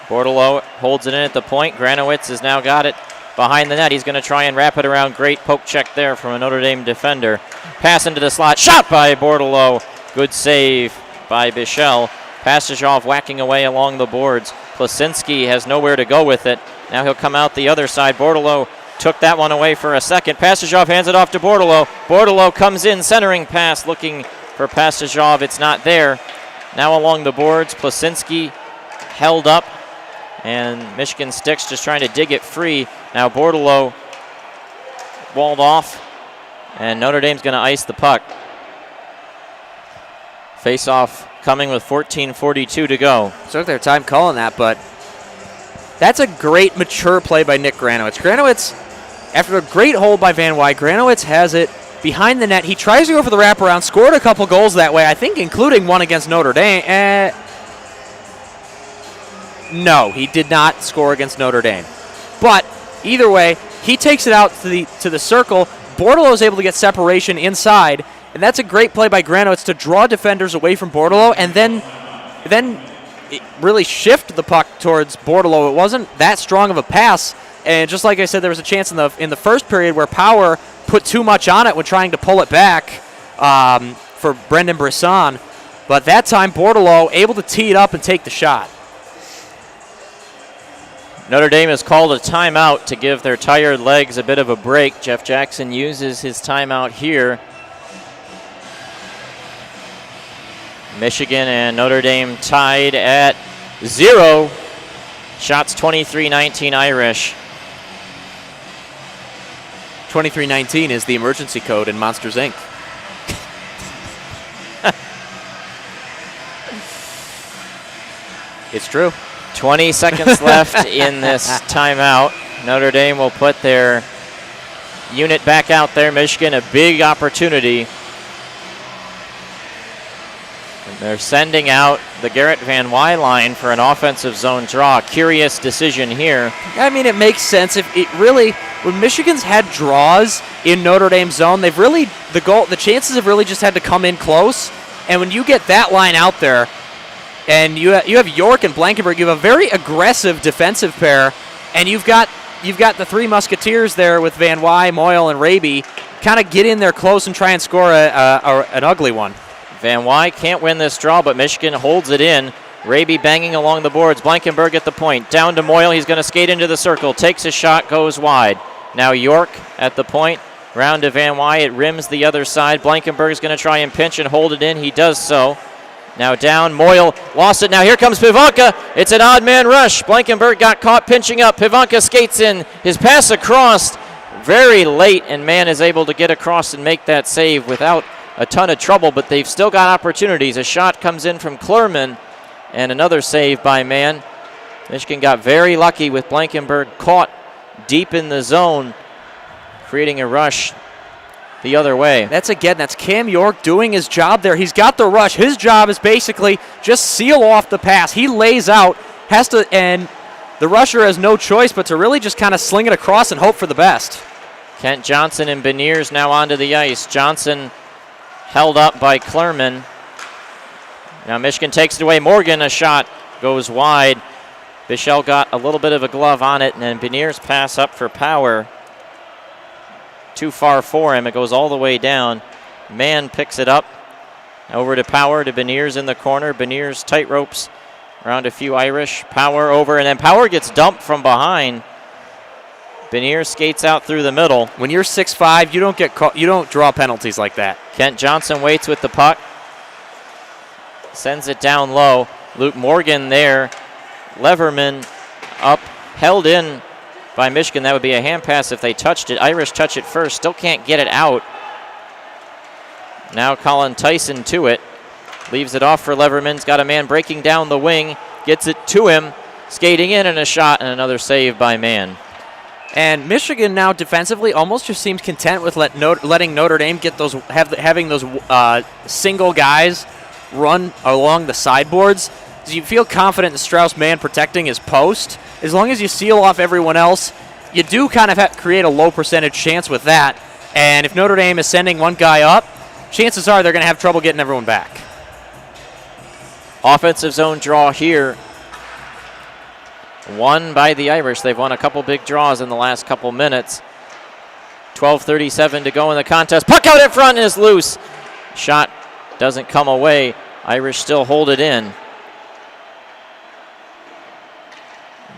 Bordelot holds it in at the point. Granowitz has now got it behind the net. He's going to try and wrap it around. Great poke check there from a Notre Dame defender. Pass into the slot. Shot by Bordelot. Good save by Bichelle. Pastajov whacking away along the boards. Plasinski has nowhere to go with it. Now he'll come out the other side. Bordelot took that one away for a second. Pastajov hands it off to Bordelot. Bordelot comes in, centering pass, looking for Pastajov. It's not there. Now along the boards, Plasinski held up, and Michigan sticks just trying to dig it free. Now Bordelot walled off, and Notre Dame's going to ice the puck. Face-off coming with 14:42 to go. Took their time calling that, but that's a great mature play by Nick Granowitz. Granowitz, after a great hold by Van Wy, Granowitz has it behind the net. He tries to go for the wraparound, scored a couple goals that way, I think including one against Notre Dame. No, he did not score against Notre Dame. But either way, he takes it out to the circle. Bordelot is able to get separation inside, and that's a great play by Granowitz to draw defenders away from Bordelot and then really shift the puck towards Bordelot. It wasn't that strong of a pass, and just like I said, there was a chance in the first period where Power put too much on it when trying to pull it back for Brendan Brisson. But that time, Bordelot able to tee it up and take the shot. Notre Dame has called a timeout to give their tired legs a bit of a break. Jeff Jackson uses his timeout here. Michigan and Notre Dame tied at 0. Shots 23-19 Irish. 2319 is the emergency code in Monsters, Inc. It's true. 20 seconds left in this timeout. Notre Dame will put their unit back out there. Michigan, a big opportunity. And they're sending out the Garrett Van Wy line for an offensive zone draw. Curious decision here. I mean, it makes sense. If it really, when Michigan's had draws in Notre Dame zone, they've really, the chances have really just had to come in close. And when you get that line out there, and you have York and Blankenberg, you have a very aggressive defensive pair, and you've got the three Musketeers there with Van Wy, Moyle, and Raby. Kind of get in there close and try and score an ugly one. Van Wy can't win this draw, but Michigan holds it in. Raby banging along the boards. Blankenberg at the point. Down to Moyle. He's going to skate into the circle. Takes a shot, goes wide. Now York at the point. Round to Van Wy. It rims the other side. Blankenberg's going to try and pinch and hold it in. He does so. Now down, Moyle lost it. Now here comes Pivanka. It's an odd man rush. Blankenberg got caught pinching up. Pivanka skates in. His pass across very late, and Mann is able to get across and make that save without a ton of trouble, but they've still got opportunities. A shot comes in from Klurman, and another save by Mann. Michigan got very lucky with Blankenberg caught deep in the zone, creating a rush the other way. That's Cam York doing his job there. He's got the rush. His job is basically just seal off the pass. He lays out, and the rusher has no choice but to really just kind of sling it across and hope for the best. Kent Johnson and Beniers now onto the ice. Johnson held up by Klurman. Now Michigan takes it away. Morgan, a shot goes wide. Bichelle got a little bit of a glove on it, and then Beniers pass up for Power. Too far for him. It goes all the way down. Mann picks it up. Over to Power, to Beniers in the corner. Beniers tight ropes around a few Irish. Power over, and then Power gets dumped from behind. Beniers skates out through the middle. When you're 6'5", you don't get you don't draw penalties like that. Kent Johnson waits with the puck. Sends it down low. Luke Morgan there. Leverman up, held in by Michigan. That would be a hand pass if they touched it. Irish touch it first, still can't get it out. Now Colin Tyson to it. Leaves it off for Leverman's got a man breaking down the wing. Gets it to him. Skating in and a shot and another save by Mann. And Michigan now defensively almost just seems content with letting Notre Dame get those having those single guys run along the sideboards. So you feel confident in Strauss-Mann protecting his post. As long as you seal off everyone else, you do kind of create a low percentage chance with that. And if Notre Dame is sending one guy up, chances are they're going to have trouble getting everyone back. Offensive zone draw here. Won by the Irish. They've won a couple big draws in the last couple minutes. 12:37 to go in the contest. Puck out in front is loose. Shot doesn't come away. Irish still hold it in.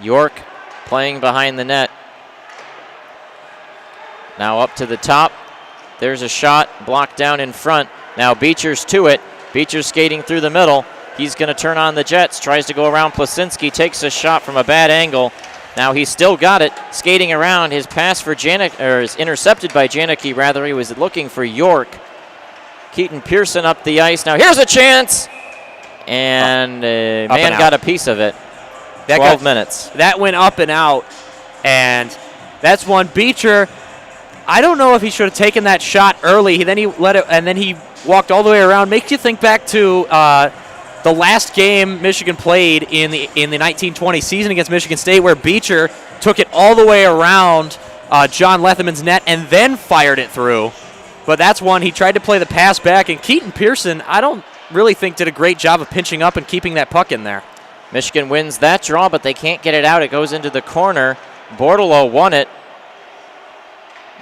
York playing behind the net. Now up to the top. There's a shot blocked down in front. Now Beecher's to it. Beecher's skating through the middle. He's going to turn on the Jets. Tries to go around Plasinski. Takes a shot from a bad angle. Now he's still got it. Skating around. His pass for is intercepted by Janicki. Rather, he was looking for York. Keaton Pearson up the ice. Now here's a chance. And Mann got a piece of it. 12 minutes. That went up and out. And that's one. Beecher, I don't know if he should have taken that shot early. Then he let it, and then he walked all the way around. Makes you think back to the last game Michigan played in the 1920 season against Michigan State, where Beecher took it all the way around John Lethemann's net and then fired it through. But that's one. He tried to play the pass back, and Keaton Pearson, I don't really think did a great job of pinching up and keeping that puck in there. Michigan wins that draw, but they can't get it out. It goes into the corner. Bordelot won it.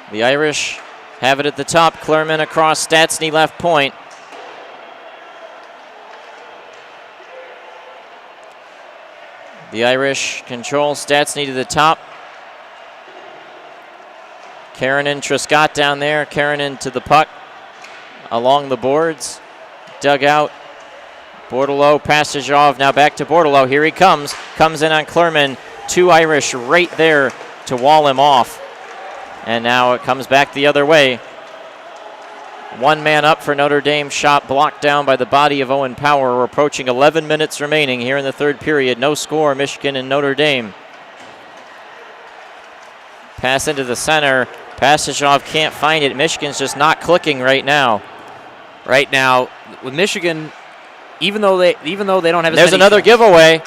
The Irish have it at the top. Klurman across, Stastny left point. The Irish control. Stastny to the top. Karanen, Truscott down there. Karanen to the puck along the boards. Dug out. Bordelot, Pastajov, now back to Bordelot. Here he comes. Comes in on Klurman. Two Irish right there to wall him off. And now it comes back the other way. One man up for Notre Dame. Shot blocked down by the body of Owen Power. We're approaching 11 minutes remaining here in the third period. No score, Michigan and Notre Dame. Pass into the center. Pastajov can't find it. Michigan's just not clicking right now. Right now, with Michigan, even though they don't have as There's many another giveaway,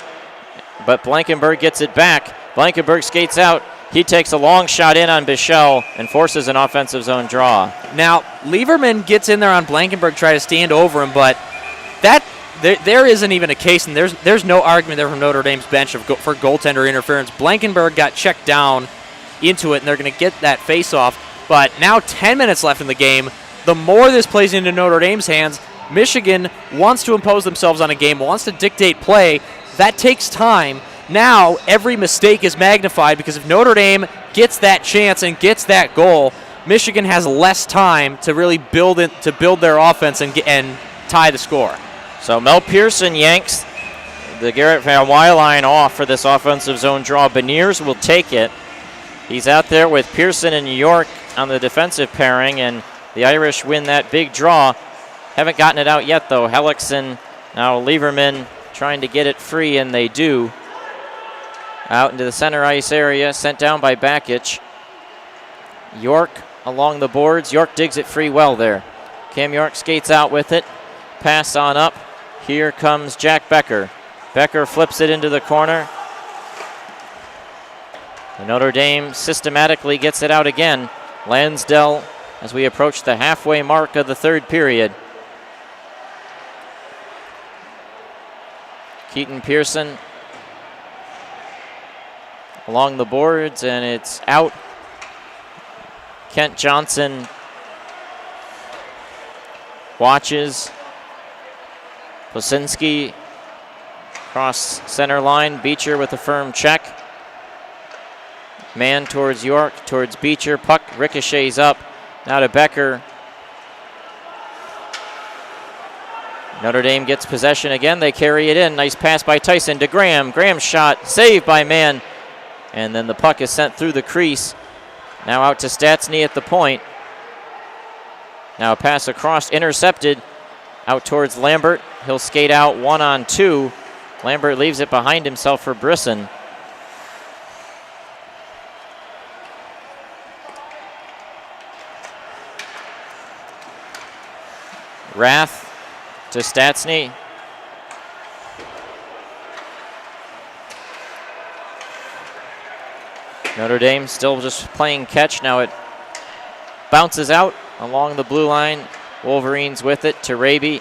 but Blankenberg gets it back. Blankenberg skates out. He takes a long shot in on Bichelle and forces an offensive zone draw. Now, Lieberman gets in there on Blankenberg, try to stand over him, but that there isn't even a case, and there's no argument there from Notre Dame's bench for goaltender interference. Blankenberg got checked down into it, and they're going to get that face-off. But now 10 minutes left in the game. The more this plays into Notre Dame's hands, Michigan wants to impose themselves on a game, wants to dictate play. That takes time. Now every mistake is magnified because if Notre Dame gets that chance and gets that goal, Michigan has less time to really build their offense and tie the score. So Mel Pearson yanks the Garrett Van Wy line off for this offensive zone draw. Beniers will take it. He's out there with Pearson and York on the defensive pairing, and the Irish win that big draw. Haven't gotten it out yet, though. Hellickson, now Lieberman trying to get it free, and they do. Out into the center ice area, sent down by Bakic. York along the boards. York digs it free well there. Cam York skates out with it. Pass on up. Here comes Jack Becker. Becker flips it into the corner. And Notre Dame systematically gets it out again. Lansdell as we approach the halfway mark of the third period. Keaton Pearson along the boards, and it's out. Kent Johnson watches. Plasinski cross center line. Beecher with a firm check. Man towards York, towards Beecher. Puck ricochets up. Now to Becker. Notre Dame gets possession again. They carry it in. Nice pass by Tyson to Graham. Graham's shot saved by Mann. And then the puck is sent through the crease. Now out to Stastny at the point. Now a pass across, intercepted. Out towards Lambert. He'll skate out 1-on-2. Lambert leaves it behind himself for Brisson. Rath to Stastny. Notre Dame still just playing catch. Now it bounces out along the blue line. Wolverines with it to Raby.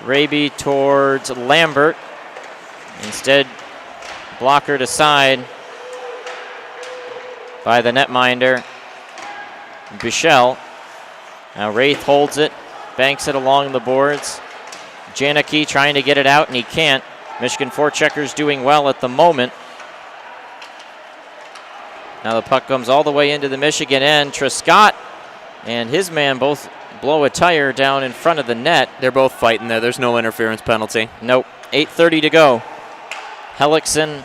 Raby towards Lambert. Instead, blockered aside by the netminder, Bichelle. Now Wraith holds it, banks it along the boards. Janicki trying to get it out, and he can't. Michigan forecheckers doing well at the moment. Now the puck comes all the way into the Michigan end. Trescott and his man both blow a tire down in front of the net. They're both fighting there. There's no interference penalty. Nope. 8:30 to go. Hellickson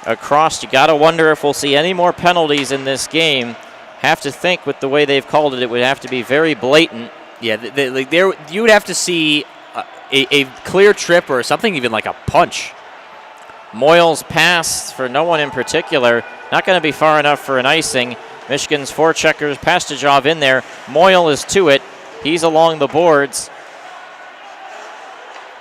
across. You got to wonder if we'll see any more penalties in this game. Have to think with the way they've called it, it would have to be very blatant. Yeah, you would have to see a clear trip or something, even like a punch. Moyle's pass for no one in particular. Not going to be far enough for an icing. Michigan's forecheckers, Pastajov in there. Moyle is to it. He's along the boards.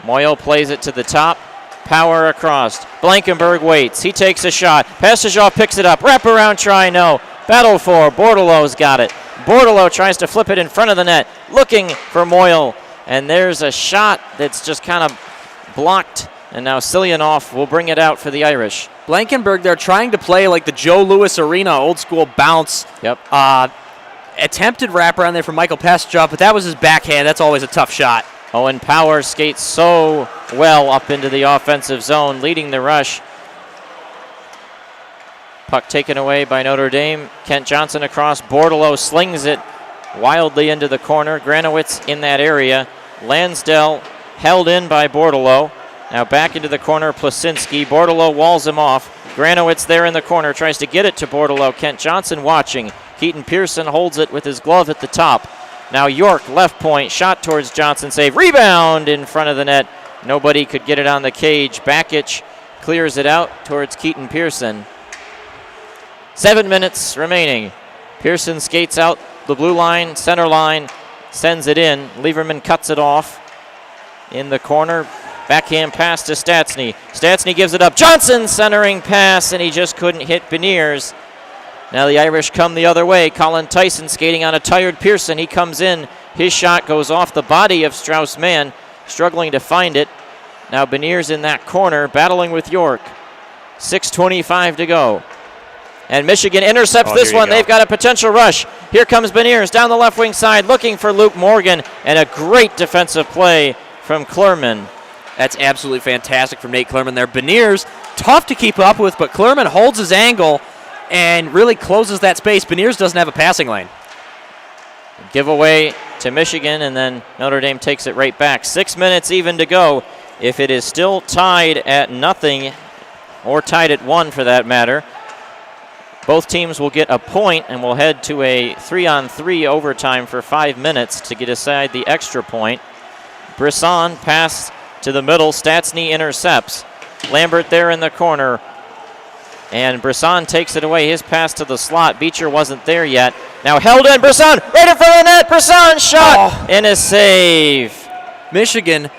Moyle plays it to the top. Power across. Blankenberg waits. He takes a shot. Pastajov picks it up. Wraparound try, no. Battle for. Bordelow's got it. Bordelow tries to flip it in front of the net. Looking for Moyle. And there's a shot that's just kind of blocked. And now Silyanov will bring it out for the Irish. Blankenberg, they're trying to play like the Joe Louis Arena old school bounce. Yep. Attempted wraparound there from Michael Pastajov, but that was his backhand. That's always a tough shot. Owen Power skates so well up into the offensive zone, leading the rush. Puck taken away by Notre Dame. Kent Johnson across. Bordelow slings it wildly into the corner. Granowitz in that area. Lansdell held in by Bordelow. Now back into the corner, Plasinski. Bordelow walls him off. Granowitz there in the corner, tries to get it to Bordelow. Kent Johnson watching. Keaton Pearson holds it with his glove at the top. Now York, left point, shot towards Johnson, save. Rebound in front of the net. Nobody could get it on the cage. Bakic clears it out towards Keaton Pearson. 7 minutes remaining. Pearson skates out the blue line, center line, sends it in. Lieberman cuts it off in the corner. Backhand pass to Stastny. Stastny gives it up. Johnson centering pass, and he just couldn't hit Beniers. Now the Irish come the other way. Colin Tyson skating on a tired Pearson. He comes in. His shot goes off the body of Strauss-Mann, struggling to find it. Now Beniers in that corner, battling with York. 6:25 to go. And Michigan intercepts this one. They've got a potential rush. Here comes Beniers down the left wing side, looking for Luke Morgan, and a great defensive play from Klerman. That's absolutely fantastic from Nate Klerman there. Beniers, tough to keep up with, but Klerman holds his angle and really closes that space. Beniers doesn't have a passing lane. Giveaway to Michigan, and then Notre Dame takes it right back. 6 minutes even to go. If it is still tied at nothing, or tied at 1 for that matter, both teams will get a point and will head to a 3-on-3 overtime for 5 minutes to get aside the extra point. Brisson pass to the middle. Statsny intercepts. Lambert there in the corner. And Brisson takes it away. His pass to the slot. Beecher wasn't there yet. Now held in. Brisson right in front of the net. Brisson shot and a save. Michigan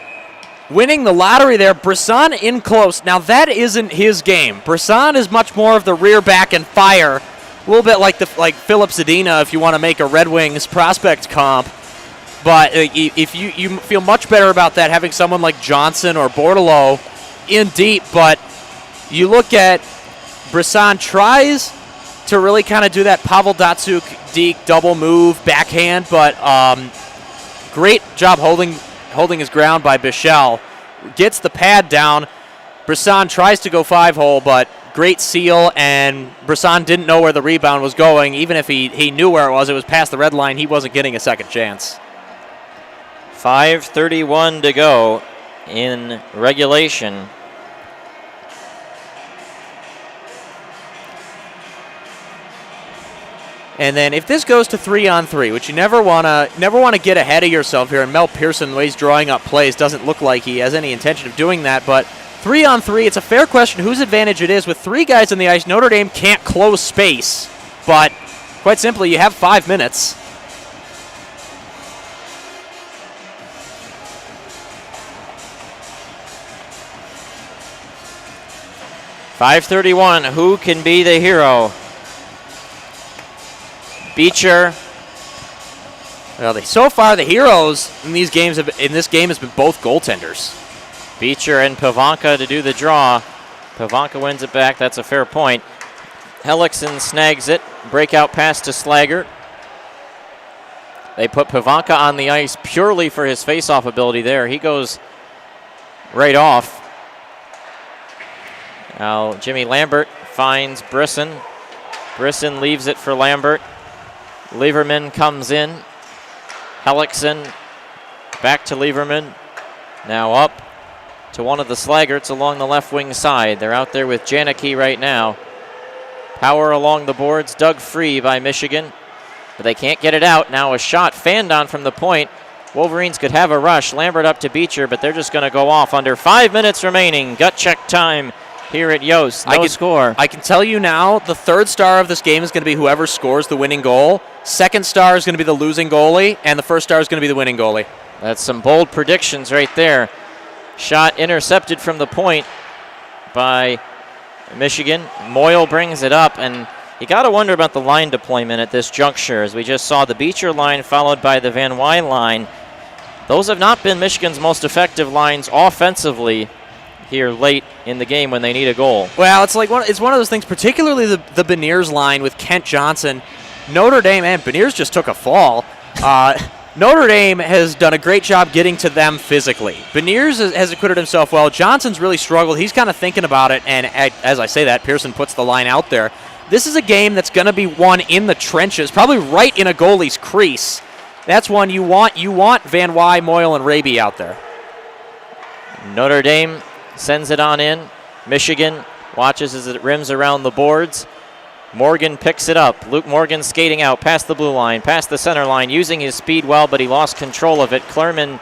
winning the lottery there. Brisson in close. Now that isn't his game. Brisson is much more of the rear back and fire. A little bit like Philip Zadina if you want to make a Red Wings prospect comp. But if you feel much better about that, having someone like Johnson or Bordelot in deep. But you look at Brisson tries to really kind of do that Pavel Datsyuk-Deke double move backhand, but great job holding his ground by Bichelle. Gets the pad down. Brisson tries to go 5-hole, but great seal, and Brisson didn't know where the rebound was going. Even if he knew where it was past the red line, he wasn't getting a second chance. 5:31 to go in regulation. And then if this goes to 3-on-3, which you never want to get ahead of yourself here, and Mel Pearson, the way he's drawing up plays, doesn't look like he has any intention of doing that, but 3-on-3, it's a fair question whose advantage it is. With 3 guys on the ice, Notre Dame can't close space, but quite simply, you have 5 minutes. .531, who can be the hero? Beecher. Well, so far the heroes in this game has been both goaltenders. Beecher and Pavanka to do the draw. Pavanka wins it back. That's a fair point. Hellickson snags it. Breakout pass to Slaggert. They put Pavanka on the ice purely for his face-off ability there. He goes right off. Now Jimmy Lambert finds Brisson. Brisson leaves it for Lambert. Lieberman comes in. Hellickson back to Lieberman. Now up to one of the Slaggerts along the left wing side. They're out there with Janicki right now. Power along the boards, dug free by Michigan. But they can't get it out. Now a shot fanned on from the point. Wolverines could have a rush. Lambert up to Beecher, but they're just going to go off under 5 minutes remaining. Gut check time here at Yost. No score. I can tell you now, the third star of this game is going to be whoever scores the winning goal. Second star is going to be the losing goalie, and the first star is going to be the winning goalie. That's some bold predictions right there. Shot intercepted from the point by Michigan. Moyle brings it up, and you got to wonder about the line deployment at this juncture, as we just saw the Beecher line followed by the Van Wy line. Those have not been Michigan's most effective lines offensively here late in the game when they need a goal. Well, it's one of those things, particularly the Beniers line with Kent Johnson. Notre Dame, and Beniers just took a fall. Notre Dame has done a great job getting to them physically. Beniers has acquitted himself well. Johnson's really struggled. He's kind of thinking about it, and as I say that, Pearson puts the line out there. This is a game that's going to be won in the trenches, probably right in a goalie's crease. That's one you want. You want Van Wy, Moyle, and Raby out there. Notre Dame sends it on in. Michigan watches as it rims around the boards. Morgan picks it up. Luke Morgan skating out past the blue line, past the center line, using his speed well, but he lost control of it. Klerman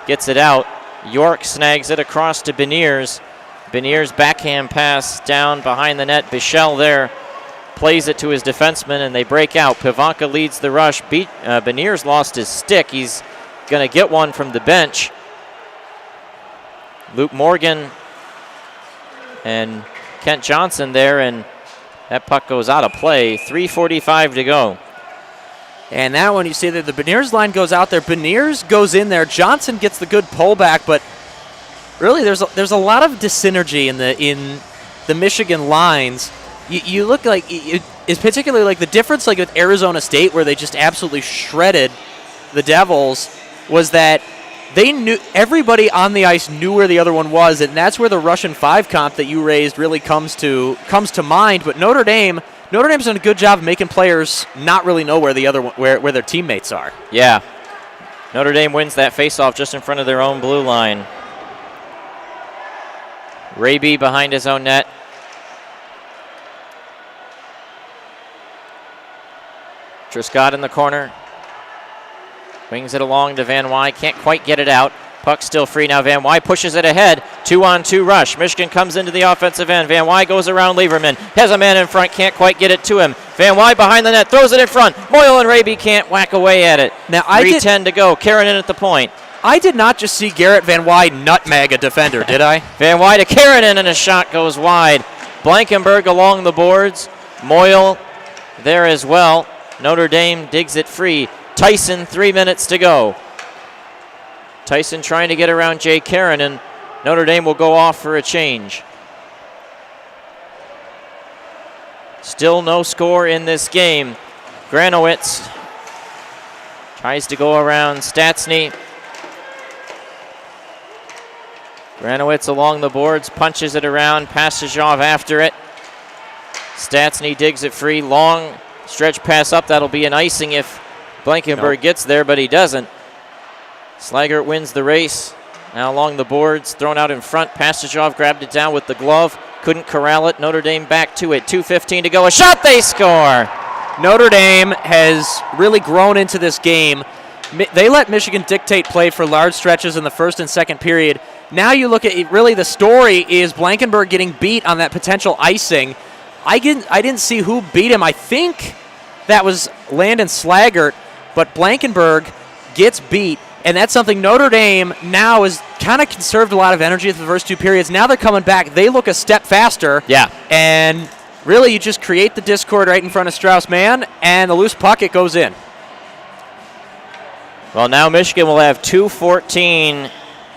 gets it out. York snags it across to Beniers. Beniers backhand pass down behind the net. Bichelle there plays it to his defenseman, and they break out. Pavanka leads the rush. Beniers lost his stick. He's going to get one from the bench. Luke Morgan and Kent Johnson there, and that puck goes out of play. 3:45 to go. And that one, you see that the Beniers line goes out there. Beniers goes in there. Johnson gets the good pullback, but really there's a lot of dyssynergy in the Michigan lines. You look like it's particularly like the difference like with Arizona State, where they just absolutely shredded the Devils, was that they knew everybody on the ice knew where the other one was, and that's where the Russian 5 comp that you raised really comes to mind. But Notre Dame's done a good job of making players not really know where the other where their teammates are. Yeah, Notre Dame wins that faceoff just in front of their own blue line. Raby behind his own net. Trescott in the corner. Wings it along to Van Wy. Can't quite get it out. Puck still free now. Van Wy pushes it ahead. 2-on-2 rush. Michigan comes into the offensive end. Van Wy goes around Lieberman. Has a man in front. Can't quite get it to him. Van Wy behind the net. Throws it in front. Moyle and Raby can't whack away at it. Now 3:10 to go. Karanen at the point. I did not just see Garrett Van Wy nutmeg a defender, did I? Van Wy to Karanen, and a shot goes wide. Blankenberg along the boards. Moyle there as well. Notre Dame digs it free. Tyson, 3 minutes to go. Tyson trying to get around Jay Karanen. Notre Dame will go off for a change. Still no score in this game. Granowitz tries to go around Statsny. Granowitz along the boards, punches it around, Pastajov after it. Statsny digs it free, long stretch pass up. That'll be an icing if Blankenberg gets there, but he doesn't. Slaggert wins the race. Now along the boards, thrown out in front. Pastajov grabbed it down with the glove. Couldn't corral it. Notre Dame back to it. 2:15 to go. A shot, they score! Notre Dame has really grown into this game. They let Michigan dictate play for large stretches in the first and second period. Now you look at it, really the story is Blankenberg getting beat on that potential icing. I didn't see who beat him. I think that was Landon Slaggert, but Blankenberg gets beat. And that's something Notre Dame now is kind of conserved a lot of energy at the first two periods. Now they're coming back. They look a step faster. Yeah. And really you just create the discord right in front of Strauss-Mann, and the loose puck, it goes in. Well, now Michigan will have 2:14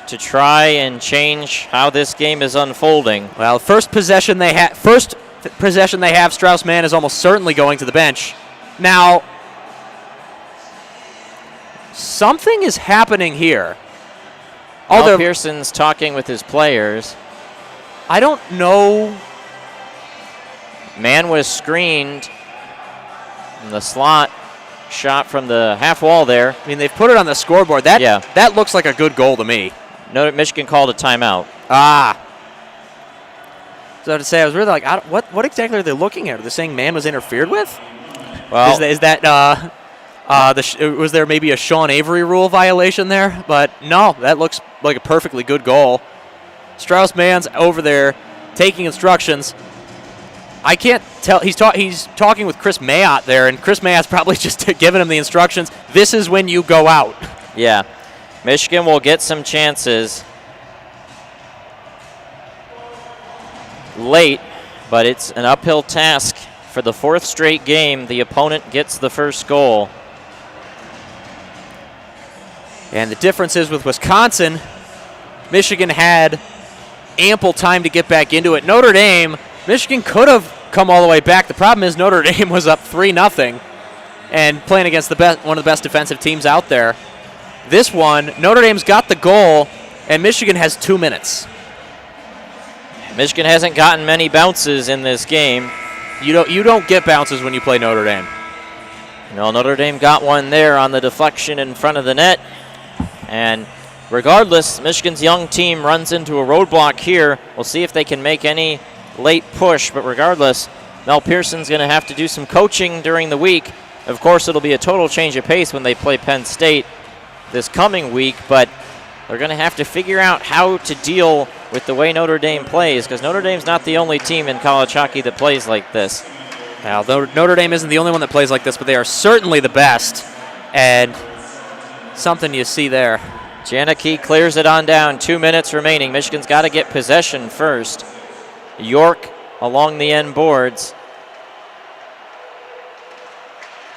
to try and change how this game is unfolding. Well, first possession they have, Strauss-Mann is almost certainly going to the bench. Now, something is happening here. Although Pearson's talking with his players. I don't know. Man was screened in the slot. Shot from the half wall there. I mean, they've put it on the scoreboard. That looks like a good goal to me. No, Michigan called a timeout. So to say, I was really like, what exactly are they looking at? Are they saying man was interfered with? Well, is that was there maybe a Sean Avery rule violation there? But no, that looks like a perfectly good goal. Strauss-Mann's over there taking instructions. I can't tell. He's talking with Chris Mayotte there, and Chris Mayotte's probably just giving him the instructions. This is when you go out. Yeah. Michigan will get some chances late, but it's an uphill task. For the fourth straight game, the opponent gets the first goal. And the difference is with Wisconsin, Michigan had ample time to get back into it. Notre Dame, Michigan could have come all the way back. The problem is Notre Dame was up 3-0 and playing against one of the best defensive teams out there. This one, Notre Dame's got the goal, and Michigan has 2 minutes. Michigan hasn't gotten many bounces in this game. You don't get bounces when you play Notre Dame. No, Notre Dame got one there on the deflection in front of the net. And regardless, Michigan's young team runs into a roadblock here. We'll see if they can make any late push, but regardless, Mel Pearson's going to have to do some coaching during the week. Of course, it'll be a total change of pace when they play Penn State this coming week, but they're going to have to figure out how to deal with the way Notre Dame plays, because Notre Dame's not the only team in college hockey that plays like this. Now, Notre Dame isn't the only one that plays like this, but they are certainly the best, and something you see there. Janicki clears it on down. 2 minutes remaining. Michigan's got to get possession first. York along the end boards.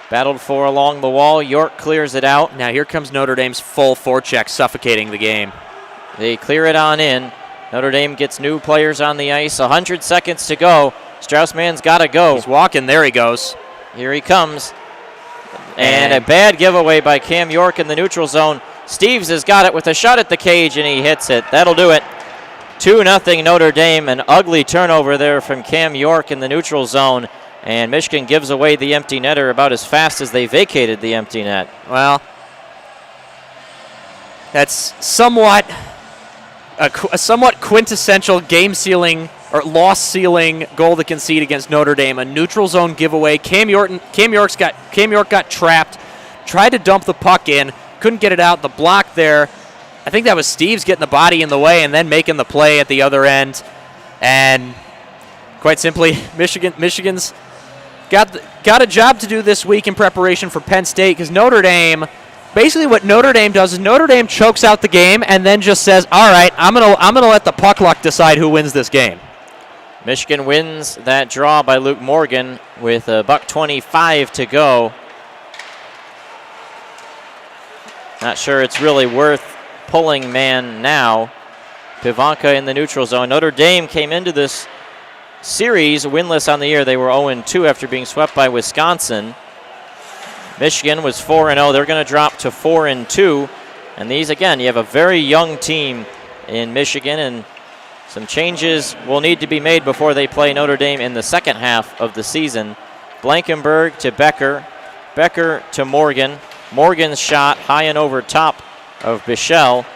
Battled for along the wall. York clears it out. Now here comes Notre Dame's full forecheck, suffocating the game. They clear it on in. Notre Dame gets new players on the ice. 100 seconds to go. Strauss-Mann's got to go. He's walking. There he goes. Here he comes. And a bad giveaway by Cam York in the neutral zone. Steves has got it with a shot at the cage, and he hits it. That'll do it. 2-0 Notre Dame. An ugly turnover there from Cam York in the neutral zone. And Michigan gives away the empty netter about as fast as they vacated the empty net. Well, That's somewhat a somewhat quintessential game-sealing or loss-sealing goal to concede against Notre Dame. A neutral zone giveaway. Cam York got trapped, tried to dump the puck in, couldn't get it out. The block there, I think that was Steves getting the body in the way and then making the play at the other end. And quite simply, Michigan's got a job to do this week in preparation for Penn State, because Notre Dame, basically what Notre Dame does is Notre Dame chokes out the game and then just says, all right, I'm gonna let the puck luck decide who wins this game. Michigan wins that draw by Luke Morgan with $1:25 to go. Not sure it's really worth pulling man now. Pivanka in the neutral zone. Notre Dame came into this series winless on the year. They were 0-2 after being swept by Wisconsin. Michigan was 4-0. They're going to drop to 4-2. And these, again, you have a very young team in Michigan, and some changes will need to be made before they play Notre Dame in the second half of the season. Blankenberg to Becker. Becker to Morgan. Morgan's shot high and over top of Bichelle.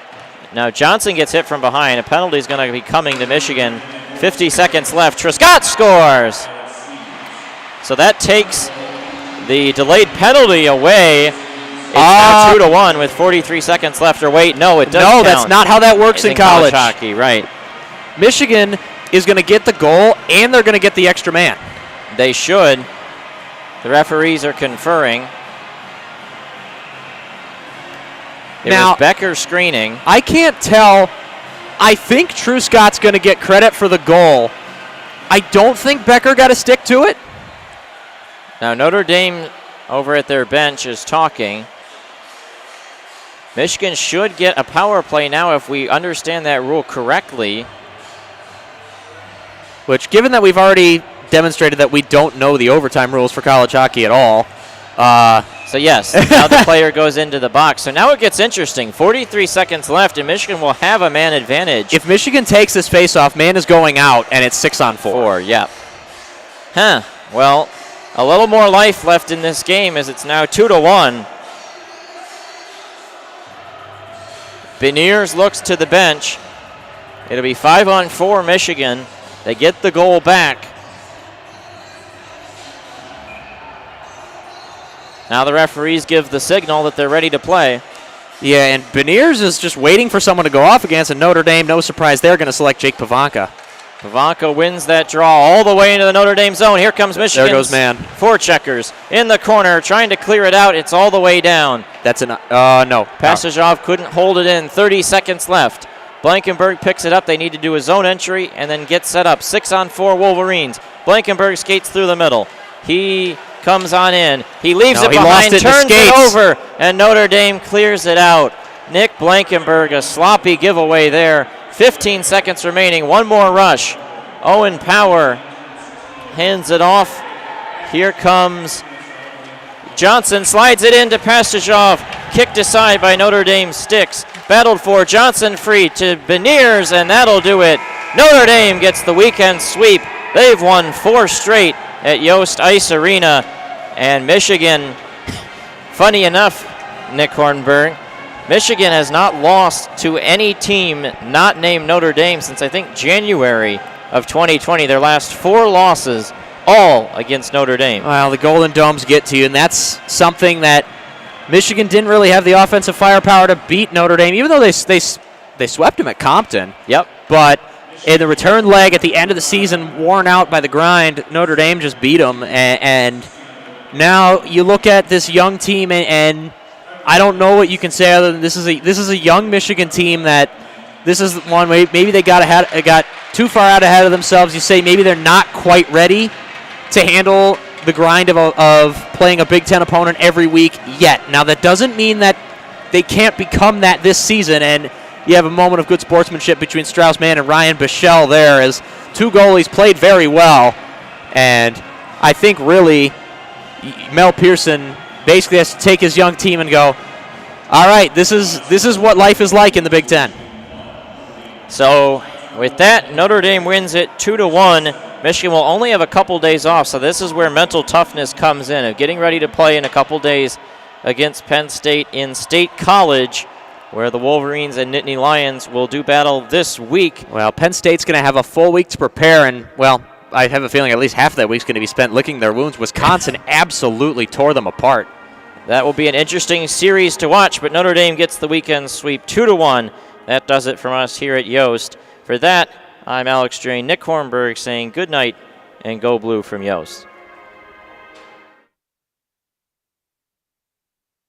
Now Johnson gets hit from behind. A penalty is going to be coming to Michigan. 50 seconds left. Trescott scores. So that takes the delayed penalty away. It's now 2-1 with 43 seconds left. Or wait, no, it doesn't count. No, that's not how that works in college hockey, right. Michigan is going to get the goal, and they're going to get the extra man. They should. The referees are conferring. It was Becker screening. I can't tell. I think Truscott's going to get credit for the goal. I don't think Becker got a stick to it. Now Notre Dame over at their bench is talking. Michigan should get a power play now if we understand that rule correctly. Which, given that we've already demonstrated that we don't know the overtime rules for college hockey at all. So yes, now the player goes into the box. So now it gets interesting. 43 seconds left, and Michigan will have a man advantage. If Michigan takes this faceoff, man is going out, and it's 6-on-4. Yeah. Well, a little more life left in this game as it's now 2-1. Beniers looks to the bench. It'll be 5-on-4 Michigan. They get the goal back. Now the referees give the signal that they're ready to play. Yeah, and Beniers is just waiting for someone to go off against, and Notre Dame, no surprise, they're going to select Jake Pivanka. Pivanka wins that draw all the way into the Notre Dame zone. Here comes Michigan. There goes man. Forecheckers in the corner, trying to clear it out. It's all the way down. That's no. Pastajov couldn't hold it in. 30 seconds left. Blankenberg picks it up. They need to do a zone entry and then get set up. 6-on-4 Wolverines. Blankenberg skates through the middle. He comes on in. He leaves it behind, turns it over, and Notre Dame clears it out. Nick Blankenberg, a sloppy giveaway there. 15 seconds remaining. One more rush. Owen Power hands it off. Here comes Johnson, slides it into Pastajov. Kicked aside by Notre Dame sticks. Battled for Johnson, free to Beniers, and that'll do it. Notre Dame gets the weekend sweep. They've won 4 straight at Yost Ice Arena. And Michigan, funny enough, Nick Hornberg, Michigan has not lost to any team not named Notre Dame since, I think, January of 2020. Their last 4 losses, all against Notre Dame. Well, the Golden Domes get to you, and that's something that Michigan didn't really have the offensive firepower to beat Notre Dame, even though they swept them at Compton. Yep. But in the return leg at the end of the season, worn out by the grind, Notre Dame just beat them. And now you look at this young team, and I don't know what you can say other than this is a young Michigan team that this is one way maybe they got too far out ahead of themselves. You say maybe they're not quite ready to handle the grind of playing a Big Ten opponent every week yet. Now that doesn't mean that they can't become that this season, and you have a moment of good sportsmanship between Strauss-Mann and Ryan Bichelle there as 2 goalies played very well, and I think really Mel Pearson basically has to take his young team and go, all right, this is what life is like in the Big Ten. So with that, Notre Dame wins it 2-1. Michigan will only have a couple days off, so this is where mental toughness comes in, of getting ready to play in a couple days against Penn State in State College. where the Wolverines and Nittany Lions will do battle this week. Well, Penn State's going to have a full week to prepare, and, well, I have a feeling at least half of that week's going to be spent licking their wounds. Wisconsin absolutely tore them apart. That will be an interesting series to watch, but Notre Dame gets the weekend sweep 2-1. That does it from us here at Yost. For that, I'm Alex Drain, Nick Hornberg saying good night and go blue from Yost.